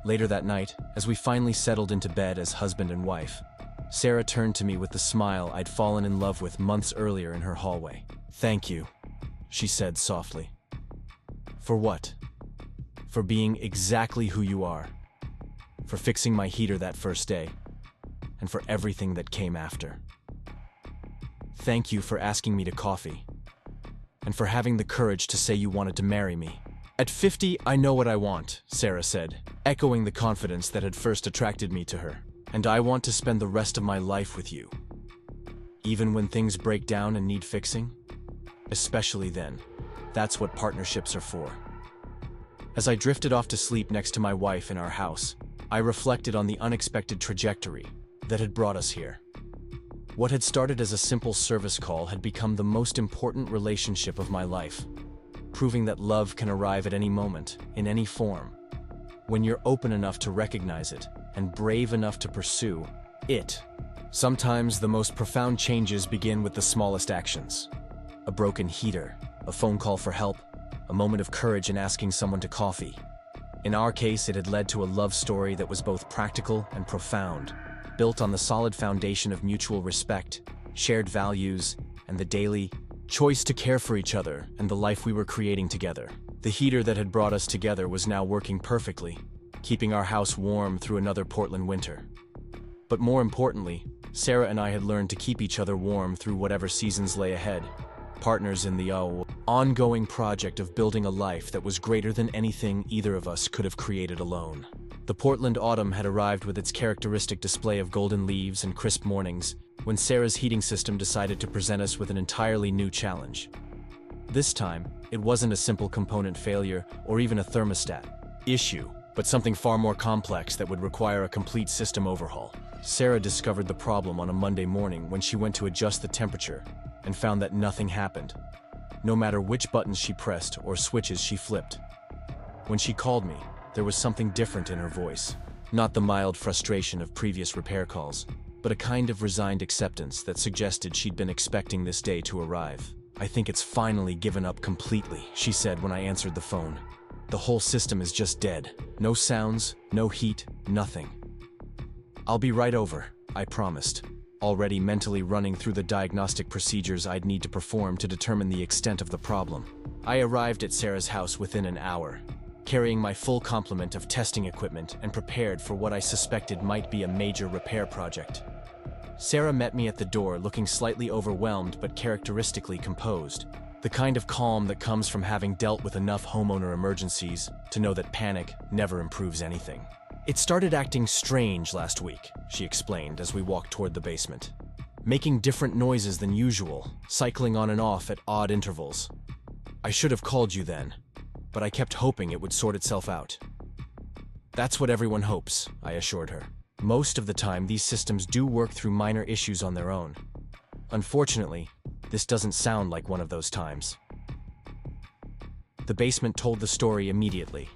Later that night, as we finally settled into bed as husband and wife, Sarah turned to me with the smile I'd fallen in love with months earlier in her hallway. "Thank you," she said softly. "For what?" "For being exactly who you are. For fixing my heater that first day. And for everything that came after. Thank you for asking me to coffee. And for having the courage to say you wanted to marry me. At 50, I know what I want," Sarah said, echoing the confidence that had first attracted me to her. "And I want to spend the rest of my life with you. Even when things break down and need fixing? Especially then. That's what partnerships are for." As I drifted off to sleep next to my wife in our house, I reflected on the unexpected trajectory that had brought us here. What had started as a simple service call had become the most important relationship of my life, proving that love can arrive at any moment, in any form, when you're open enough to recognize it and brave enough to pursue it. Sometimes the most profound changes begin with the smallest actions. A broken heater, a phone call for help, a moment of courage in asking someone to coffee. In our case, it had led to a love story that was both practical and profound, built on the solid foundation of mutual respect, shared values, and the daily choice to care for each other and the life we were creating together. The heater that had brought us together was now working perfectly, keeping our house warm through another Portland winter. But more importantly, Sarah and I had learned to keep each other warm through whatever seasons lay ahead, partners in the ongoing project of building a life that was greater than anything either of us could have created alone. The Portland autumn had arrived with its characteristic display of golden leaves and crisp mornings, when Sarah's heating system decided to present us with an entirely new challenge. This time, it wasn't a simple component failure or even a thermostat issue, but something far more complex that would require a complete system overhaul. Sarah discovered the problem on a Monday morning when she went to adjust the temperature and found that nothing happened, no matter which buttons she pressed or switches she flipped. When she called me, there was something different in her voice. Not the mild frustration of previous repair calls, but a kind of resigned acceptance that suggested she'd been expecting this day to arrive. "I think it's finally given up completely," she said when I answered the phone. "The whole system is just dead. No sounds, no heat, nothing." "I'll be right over," I promised, already mentally running through the diagnostic procedures I'd need to perform to determine the extent of the problem. I arrived at Sarah's house within an hour, carrying my full complement of testing equipment and prepared for what I suspected might be a major repair project. Sarah met me at the door looking slightly overwhelmed but characteristically composed, the kind of calm that comes from having dealt with enough homeowner emergencies to know that panic never improves anything. "It started acting strange last week," she explained as we walked toward the basement, "making different noises than usual, cycling on and off at odd intervals. I should have called you then, but I kept hoping it would sort itself out." "That's what everyone hopes," I assured her. "Most of the time, these systems do work through minor issues on their own. Unfortunately, this doesn't sound like one of those times." The basement told the story immediately.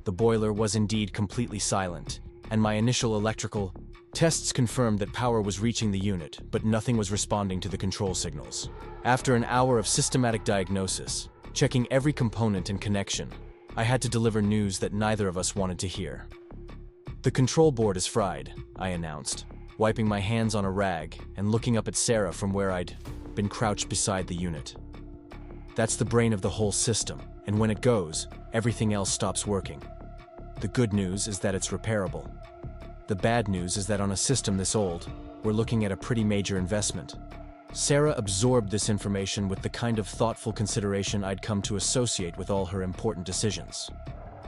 The boiler was indeed completely silent, and my initial electrical tests confirmed that power was reaching the unit, but nothing was responding to the control signals. After an hour of systematic diagnosis, checking every component and connection, I had to deliver news that neither of us wanted to hear. "The control board is fried," I announced, wiping my hands on a rag and looking up at Sarah from where I'd been crouched beside the unit. "That's the brain of the whole system, and when it goes, everything else stops working. The good news is that it's repairable. The bad news is that on a system this old, We're looking at a pretty major investment. Sarah absorbed this information with the kind of thoughtful consideration I'd come to associate with all her important decisions.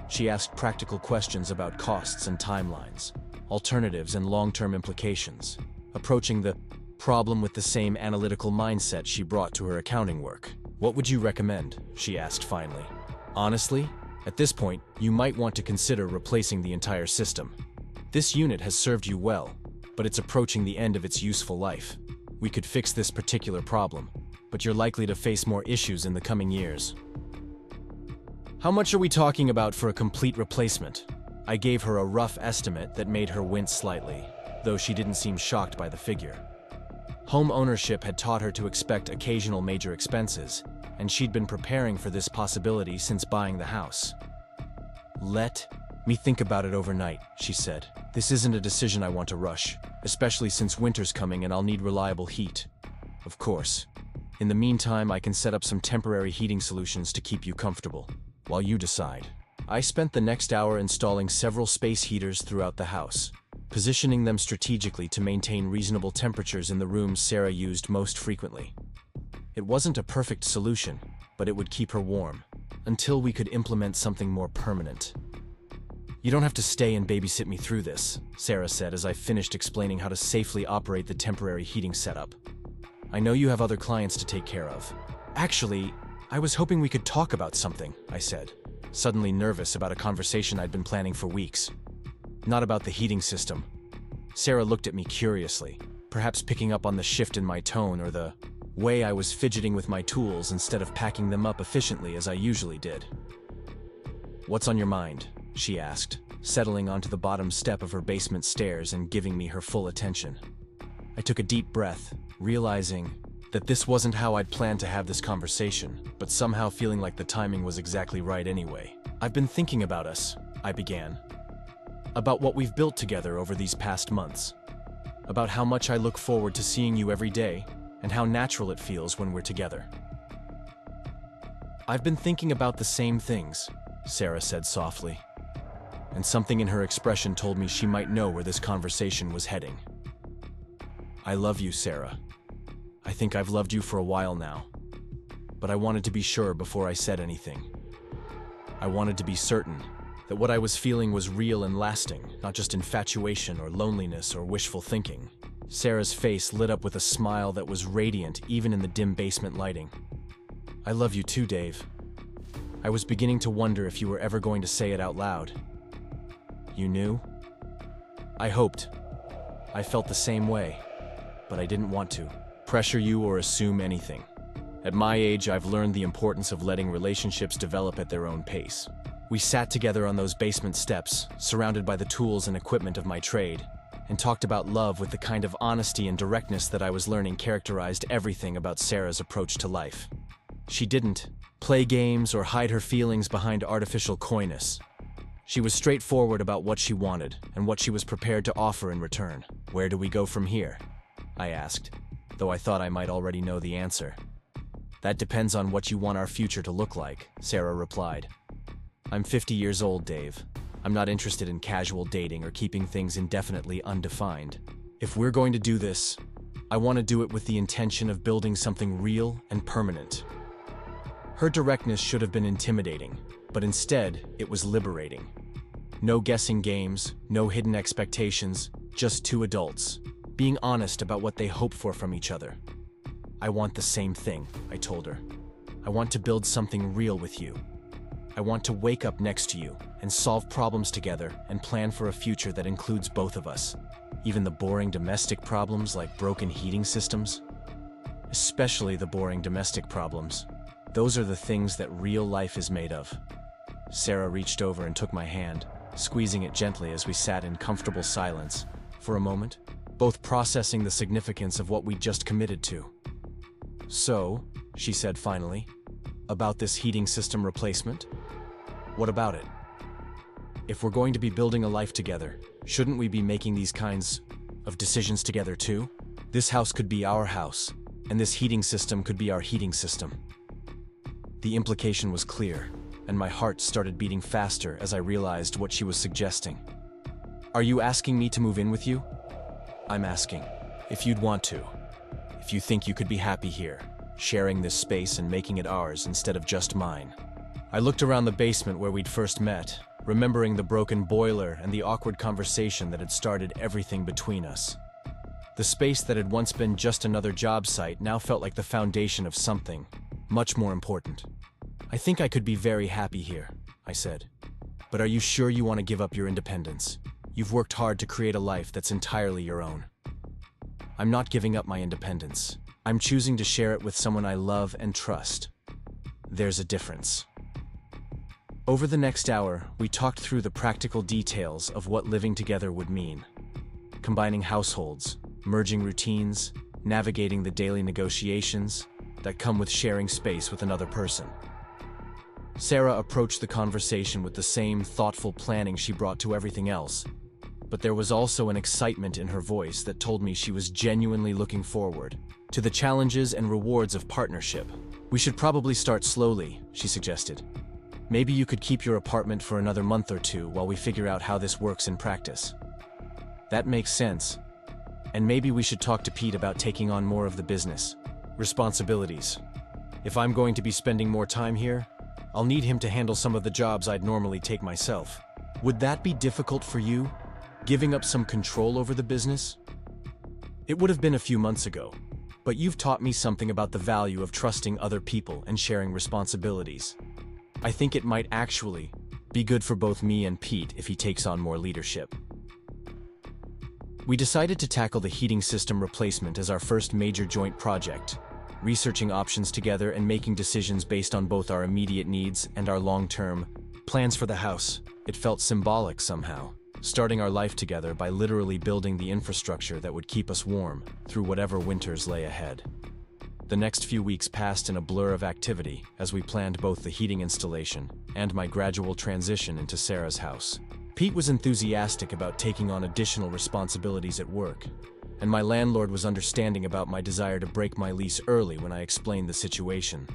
She asked practical questions about costs and timelines, alternatives and long-term implications, approaching the problem with the same analytical mindset she brought to her accounting work. "What would you recommend?" she asked finally. "Honestly, at this point, you might want to consider replacing the entire system. This unit has served you well, but it's approaching the end of its useful life. We could fix this particular problem, but you're likely to face more issues in the coming years." "How much are we talking about for a complete replacement?" I gave her a rough estimate that made her wince slightly, though she didn't seem shocked by the figure. Home ownership had taught her to expect occasional major expenses, and she'd been preparing for this possibility since buying the house. "Let me think about it overnight," she said. "This isn't a decision I want to rush, especially since winter's coming and I'll need reliable heat. Of course. In the meantime, I can set up some temporary heating solutions to keep you comfortable, while you decide." I spent the next hour installing several space heaters throughout the house, positioning them strategically to maintain reasonable temperatures in the rooms Sarah used most frequently. It wasn't a perfect solution, but it would keep her warm, until we could implement something more permanent. "You don't have to stay and babysit me through this," Sarah said as I finished explaining how to safely operate the temporary heating setup. "I know you have other clients to take care of." "Actually, I was hoping we could talk about something," I said, suddenly nervous about a conversation I'd been planning for weeks. "Not about the heating system." Sarah looked at me curiously, perhaps picking up on the shift in my tone or the way I was fidgeting with my tools instead of packing them up efficiently as I usually did. "What's on your mind?" she asked, settling onto the bottom step of her basement stairs and giving me her full attention. I took a deep breath, realizing that this wasn't how I'd planned to have this conversation, but somehow feeling like the timing was exactly right anyway. "I've been thinking about us," I began. "About what we've built together over these past months. About how much I look forward to seeing you every day, and how natural it feels when we're together." "I've been thinking about the same things," Sarah said softly, and something in her expression told me she might know where this conversation was heading. "I love you, Sarah. I think I've loved you for a while now, but I wanted to be sure before I said anything. I wanted to be certain that what I was feeling was real and lasting, not just infatuation or loneliness or wishful thinking." Sarah's face lit up with a smile that was radiant even in the dim basement lighting. "I love you too, Dave. I was beginning to wonder if you were ever going to say it out loud." "You knew?" "I hoped. I felt the same way, but I didn't want to pressure you or assume anything. At my age, I've learned the importance of letting relationships develop at their own pace." We sat together on those basement steps, surrounded by the tools and equipment of my trade, and talked about love with the kind of honesty and directness that I was learning characterized everything about Sarah's approach to life. She didn't play games or hide her feelings behind artificial coyness. She was straightforward about what she wanted and what she was prepared to offer in return. "Where do we go from here?" I asked, though I thought I might already know the answer. "That depends on what you want our future to look like," Sarah replied. "I'm 50 years old, Dave. I'm not interested in casual dating or keeping things indefinitely undefined. If we're going to do this, I want to do it with the intention of building something real and permanent." Her directness should have been intimidating, but instead, it was liberating. No guessing games, no hidden expectations, just two adults, being honest about what they hope for from each other. "I want the same thing," I told her. "I want to build something real with you. I want to wake up next to you and solve problems together and plan for a future that includes both of us. Even the boring domestic problems like broken heating systems. Especially the boring domestic problems. Those are the things that real life is made of." Sarah reached over and took my hand, squeezing it gently as we sat in comfortable silence for a moment, both processing the significance of what we'd just committed to. "So," she said finally, "about this heating system replacement? What about it? If we're going to be building a life together, shouldn't we be making these kinds of decisions together too? This house could be our house, and this heating system could be our heating system." The implication was clear, and my heart started beating faster as I realized what she was suggesting. "Are you asking me to move in with you?" "I'm asking, If you'd want to. If you think you could be happy here, sharing this space and making it ours instead of just mine. I looked around the basement where we'd first met, remembering the broken boiler and the awkward conversation that had started everything between us. The space that had once been just another job site now felt like the foundation of something much more important. I think I could be very happy here, I said. But are you sure you want to give up your independence? You've worked hard to create a life that's entirely your own. I'm not giving up my independence. I'm choosing to share it with someone I love and trust. There's a difference. Over the next hour, we talked through the practical details of what living together would mean. Combining households, merging routines, navigating the daily negotiations that come with sharing space with another person. Sarah approached the conversation with the same thoughtful planning she brought to everything else, but there was also an excitement in her voice that told me she was genuinely looking forward to the challenges and rewards of partnership. We should probably start slowly, she suggested. Maybe you could keep your apartment for another month or two while we figure out how this works in practice. That makes sense. And maybe we should talk to Pete about taking on more of the business responsibilities. If I'm going to be spending more time here, I'll need him to handle some of the jobs I'd normally take myself. Would that be difficult for you, giving up some control over the business? It would have been a few months ago, but you've taught me something about the value of trusting other people and sharing responsibilities. I think it might actually be good for both me and Pete if he takes on more leadership. We decided to tackle the heating system replacement as our first major joint project, researching options together and making decisions based on both our immediate needs and our long-term plans for the house. It felt symbolic somehow, starting our life together by literally building the infrastructure that would keep us warm through whatever winters lay ahead. The next few weeks passed in a blur of activity as we planned both the heating installation and my gradual transition into Sarah's house. Pete was enthusiastic about taking on additional responsibilities at work, and my landlord was understanding about my desire to break my lease early when I explained the situation.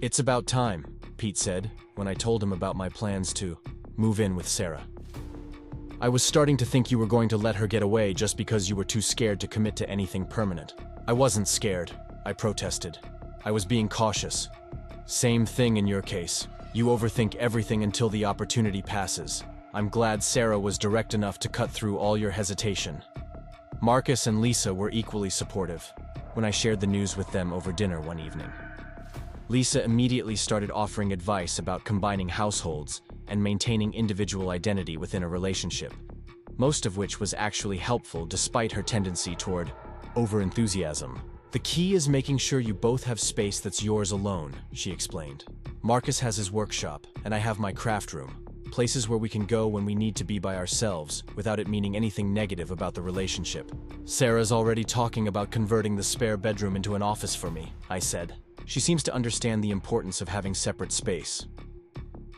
"It's about time," Pete said, when I told him about my plans to move in with Sarah. "I was starting to think you were going to let her get away just because you were too scared to commit to anything permanent." "I wasn't scared," I protested. "I was being cautious. Same thing in your case. You overthink everything until the opportunity passes. I'm glad Sarah was direct enough to cut through all your hesitation." Marcus and Lisa were equally supportive when I shared the news with them over dinner one evening. Lisa immediately started offering advice about combining households and maintaining individual identity within a relationship, most of which was actually helpful despite her tendency toward over-enthusiasm. "The key is making sure you both have space that's yours alone," she explained. "Marcus has his workshop, and I have my craft room. Places where we can go when we need to be by ourselves without it meaning anything negative about the relationship." "Sarah's already talking about converting the spare bedroom into an office for me," I said. "She seems to understand the importance of having separate space."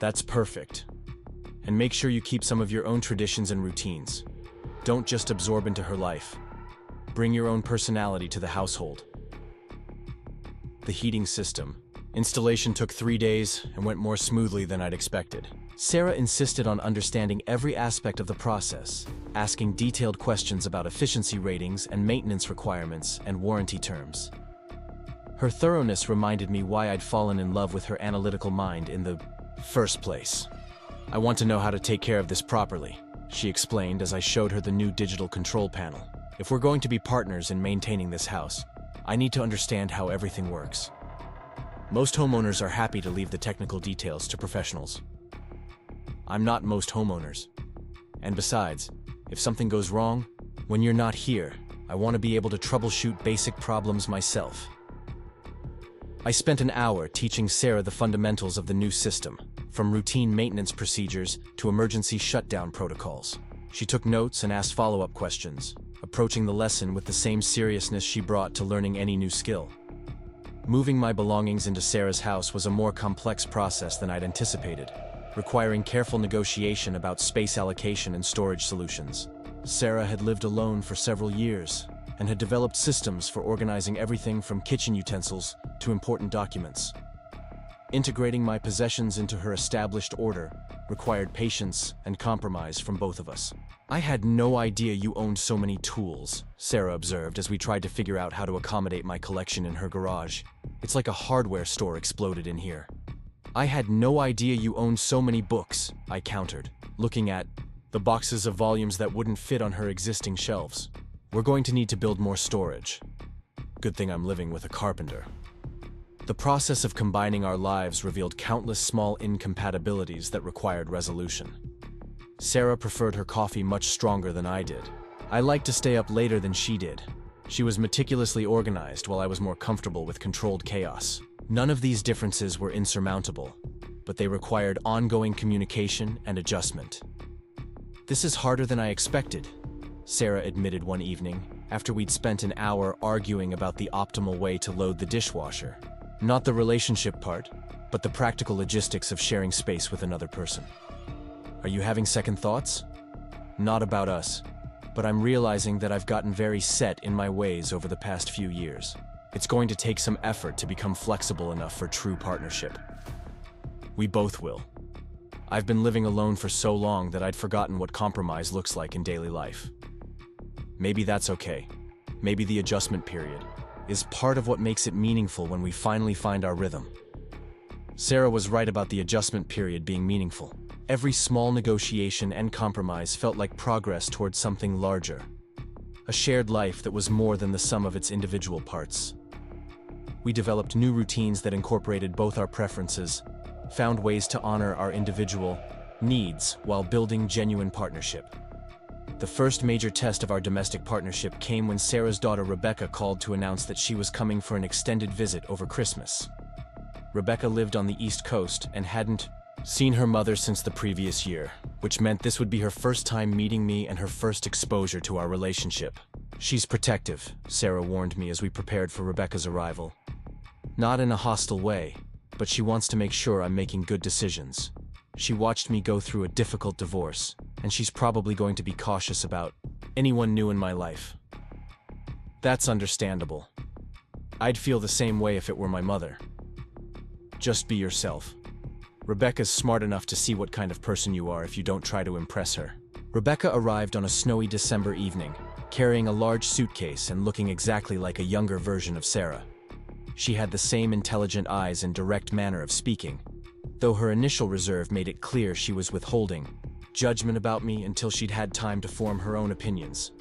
"That's perfect. And make sure you keep some of your own traditions and routines. Don't just absorb into her life. Bring your own personality to the household." The heating system installation took 3 days and went more smoothly than I'd expected. Sarah insisted on understanding every aspect of the process, asking detailed questions about efficiency ratings and maintenance requirements and warranty terms. Her thoroughness reminded me why I'd fallen in love with her analytical mind in the first place. "I want to know how to take care of this properly," she explained as I showed her the new digital control panel. "If we're going to be partners in maintaining this house, I need to understand how everything works. Most homeowners are happy to leave the technical details to professionals. I'm not most homeowners. And besides, if something goes wrong, when you're not here, I want to be able to troubleshoot basic problems myself." I spent an hour teaching Sarah the fundamentals of the new system, from routine maintenance procedures to emergency shutdown protocols. She took notes and asked follow-up questions, approaching the lesson with the same seriousness she brought to learning any new skill. Moving my belongings into Sarah's house was a more complex process than I'd anticipated, requiring careful negotiation about space allocation and storage solutions. Sarah had lived alone for several years and had developed systems for organizing everything from kitchen utensils to important documents. Integrating my possessions into her established order required patience and compromise from both of us. "I had no idea you owned so many tools," Sarah observed as we tried to figure out how to accommodate my collection in her garage. "It's like a hardware store exploded in here." "I had no idea you owned so many books," I countered, looking at the boxes of volumes that wouldn't fit on her existing shelves. "We're going to need to build more storage. Good thing I'm living with a carpenter." The process of combining our lives revealed countless small incompatibilities that required resolution. Sarah preferred her coffee much stronger than I did. I liked to stay up later than she did. She was meticulously organized while I was more comfortable with controlled chaos. None of these differences were insurmountable, but they required ongoing communication and adjustment. "This is harder than I expected," Sarah admitted one evening, after we'd spent an hour arguing about the optimal way to load the dishwasher. "Not the relationship part, but the practical logistics of sharing space with another person." "Are you having second thoughts?" "Not about us, but I'm realizing that I've gotten very set in my ways over the past few years. It's going to take some effort to become flexible enough for true partnership." "We both will. I've been living alone for so long that I'd forgotten what compromise looks like in daily life." "Maybe that's okay. Maybe the adjustment period is part of what makes it meaningful when we finally find our rhythm." Sarah was right about the adjustment period being meaningful. Every small negotiation and compromise felt like progress towards something larger. A shared life that was more than the sum of its individual parts. We developed new routines that incorporated both our preferences, found ways to honor our individual needs while building genuine partnership. The first major test of our domestic partnership came when Sarah's daughter Rebecca called to announce that she was coming for an extended visit over Christmas. Rebecca lived on the East Coast and hadn't seen her mother since the previous year, which meant this would be her first time meeting me and her first exposure to our relationship. "She's protective," Sarah warned me as we prepared for Rebecca's arrival. "Not in a hostile way, but she wants to make sure I'm making good decisions. She watched me go through a difficult divorce, and she's probably going to be cautious about anyone new in my life." "That's understandable. I'd feel the same way if it were my mother. Just be yourself. Rebecca's smart enough to see what kind of person you are if you don't try to impress her." Rebecca arrived on a snowy December evening, carrying a large suitcase and looking exactly like a younger version of Sarah. She had the same intelligent eyes and direct manner of speaking, though her initial reserve made it clear she was withholding judgment about me until she'd had time to form her own opinions.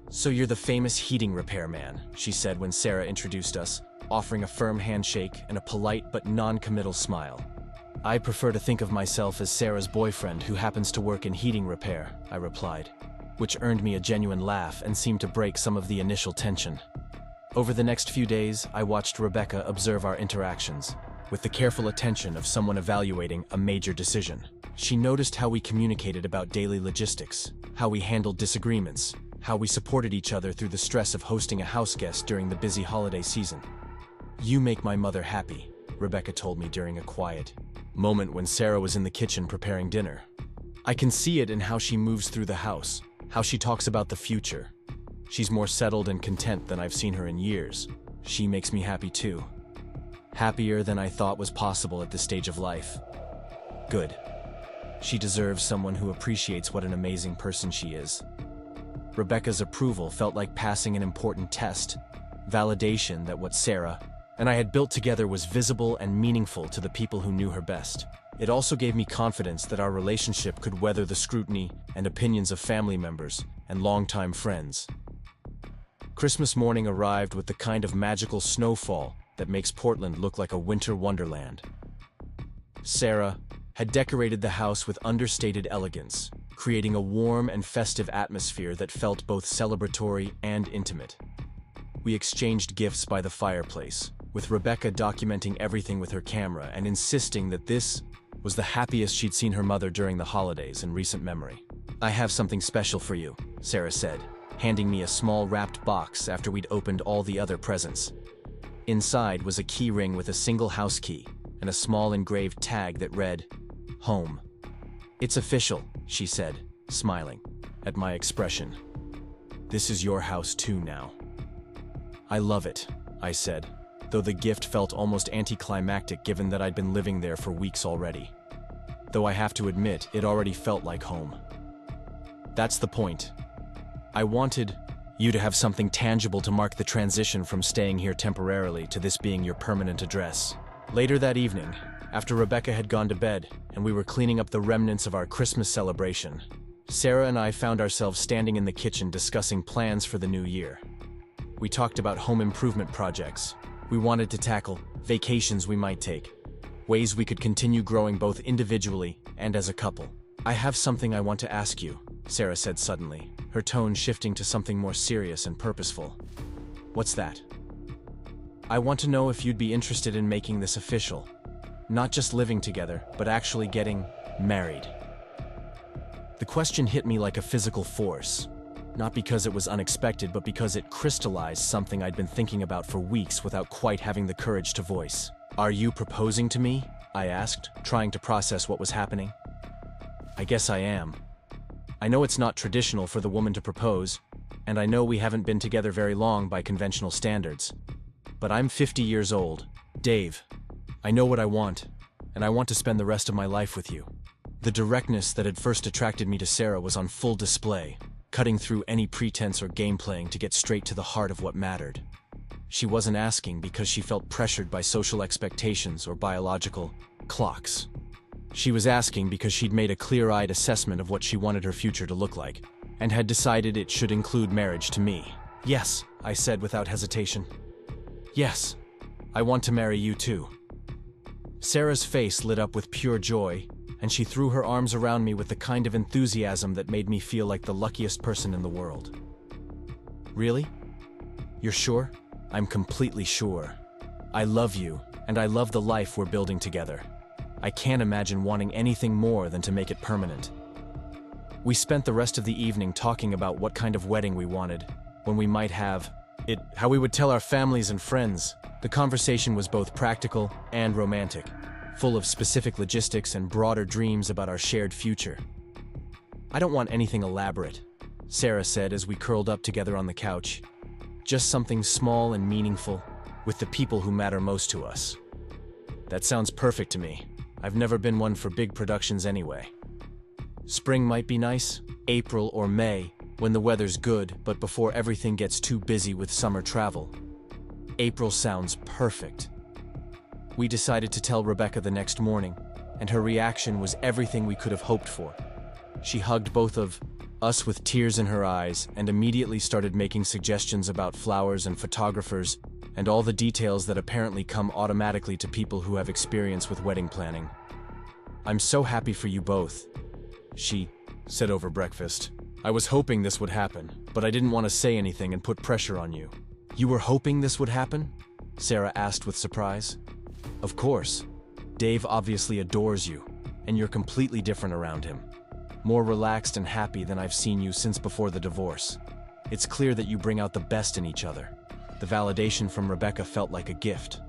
"So you're the famous heating repair man," she said when Sarah introduced us, offering a firm handshake and a polite but non-committal smile. "I prefer to think of myself as Sarah's boyfriend who happens to work in heating repair," I replied, which earned me a genuine laugh and seemed to break some of the initial tension. Over the next few days, I watched Rebecca observe our interactions, with the careful attention of someone evaluating a major decision. She noticed how we communicated about daily logistics, how we handled disagreements, how we supported each other through the stress of hosting a house guest during the busy holiday season. "You make my mother happy," Rebecca told me during a quiet moment when Sarah was in the kitchen preparing dinner. "I can see it in how she moves through the house, how she talks about the future. She's more settled and content than I've seen her in years. She makes me happy too. Happier than I thought was possible at this stage of life." "Good. She deserves someone who appreciates what an amazing person she is." Rebecca's approval felt like passing an important test, validation that what Sarah and I had built together was visible and meaningful to the people who knew her best. It also gave me confidence that our relationship could weather the scrutiny and opinions of family members and longtime friends. Christmas morning arrived with the kind of magical snowfall that makes Portland look like a winter wonderland. Sarah had decorated the house with understated elegance, creating a warm and festive atmosphere that felt both celebratory and intimate. We exchanged gifts by the fireplace, with Rebecca documenting everything with her camera and insisting that this was the happiest she'd seen her mother during the holidays in recent memory. "I have something special for you," Sarah said, handing me a small wrapped box after we'd opened all the other presents. Inside was a key ring with a single house key and a small engraved tag that read, "Home." "It's official," she said, smiling at my expression. "This is your house too now." "I love it," I said, though the gift felt almost anticlimactic given that I'd been living there for weeks already. Though I have to admit, it already felt like home. That's the point. I wanted you to have something tangible to mark the transition from staying here temporarily to this being your permanent address. Later that evening, after Rebecca had gone to bed and we were cleaning up the remnants of our Christmas celebration, Sarah and I found ourselves standing in the kitchen discussing plans for the new year. We talked about home improvement projects we wanted to tackle, vacations we might take, ways we could continue growing both individually and as a couple. "I have something I want to ask you," Sarah said suddenly, her tone shifting to something more serious and purposeful. "What's that?" "I want to know if you'd be interested in making this official. Not just living together, but actually getting married." The question hit me like a physical force, not because it was unexpected, but because it crystallized something I'd been thinking about for weeks without quite having the courage to voice. "Are you proposing to me?" I asked, trying to process what was happening. "I guess I am. I know it's not traditional for the woman to propose, and I know we haven't been together very long by conventional standards. But I'm 50 years old. Dave, I know what I want, and I want to spend the rest of my life with you." The directness that had first attracted me to Sarah was on full display, cutting through any pretense or game playing to get straight to the heart of what mattered. She wasn't asking because she felt pressured by social expectations or biological clocks. She was asking because she'd made a clear-eyed assessment of what she wanted her future to look like, and had decided it should include marriage to me. "Yes," I said without hesitation. "Yes, I want to marry you too." Sarah's face lit up with pure joy, and she threw her arms around me with the kind of enthusiasm that made me feel like the luckiest person in the world. "Really? You're sure?" "I'm completely sure. I love you, and I love the life we're building together. I can't imagine wanting anything more than to make it permanent." We spent the rest of the evening talking about what kind of wedding we wanted, when we might have it, how we would tell our families and friends. The conversation was both practical and romantic, full of specific logistics and broader dreams about our shared future. "I don't want anything elaborate," Sarah said as we curled up together on the couch. "Just something small and meaningful, with the people who matter most to us." "That sounds perfect to me. I've never been one for big productions anyway. Spring might be nice, April or May, when the weather's good, but before everything gets too busy with summer travel." April sounds perfect. We decided to tell Rebecca the next morning, and her reaction was everything we could have hoped for. She hugged both of us with tears in her eyes and immediately started making suggestions about flowers and photographers and all the details that apparently come automatically to people who have experience with wedding planning. "I'm so happy for you both," she said over breakfast. "I was hoping this would happen, but I didn't want to say anything and put pressure on you." "You were hoping this would happen?" Sarah asked with surprise. "Of course. Dave obviously adores you, and you're completely different around him. More relaxed and happy than I've seen you since before the divorce. It's clear that you bring out the best in each other." The validation from Rebecca felt like a gift.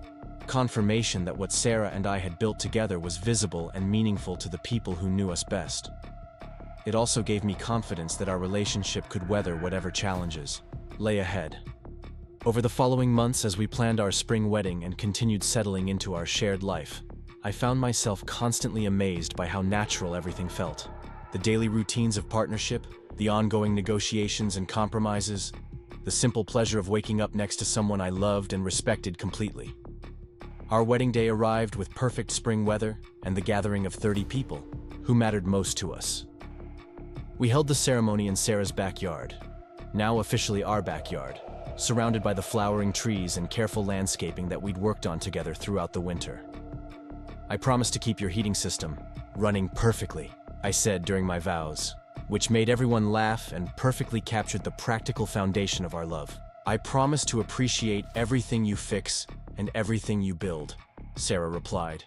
Confirmation that what Sarah and I had built together was visible and meaningful to the people who knew us best. It also gave me confidence that our relationship could weather whatever challenges lay ahead. Over the following months, as we planned our spring wedding and continued settling into our shared life, I found myself constantly amazed by how natural everything felt. The daily routines of partnership, the ongoing negotiations and compromises, the simple pleasure of waking up next to someone I loved and respected completely. Our wedding day arrived with perfect spring weather and the gathering of 30 people, who mattered most to us. We held the ceremony in Sarah's backyard, now officially our backyard, surrounded by the flowering trees and careful landscaping that we'd worked on together throughout the winter. "I promise to keep your heating system running perfectly," I said during my vows, which made everyone laugh and perfectly captured the practical foundation of our love. "I promise to appreciate everything you fix and everything you build," Sarah replied,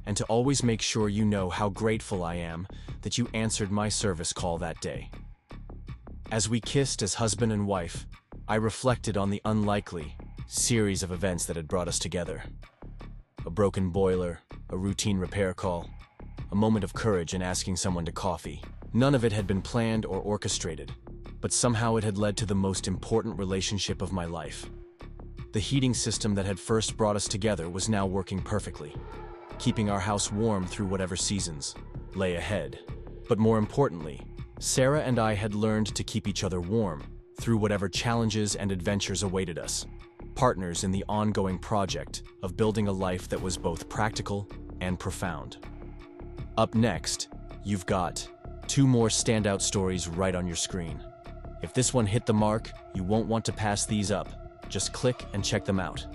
"and to always make sure you know how grateful I am that you answered my service call that day." As we kissed as husband and wife, I reflected on the unlikely series of events that had brought us together. A broken boiler, a routine repair call, a moment of courage in asking someone to coffee. None of it had been planned or orchestrated, but somehow it had led to the most important relationship of my life. The heating system that had first brought us together was now working perfectly, keeping our house warm through whatever seasons lay ahead. But more importantly, Sarah and I had learned to keep each other warm through whatever challenges and adventures awaited us, partners in the ongoing project of building a life that was both practical and profound. Up next, you've got 2 more standout stories right on your screen. If this one hit the mark, you won't want to pass these up. Just click and check them out.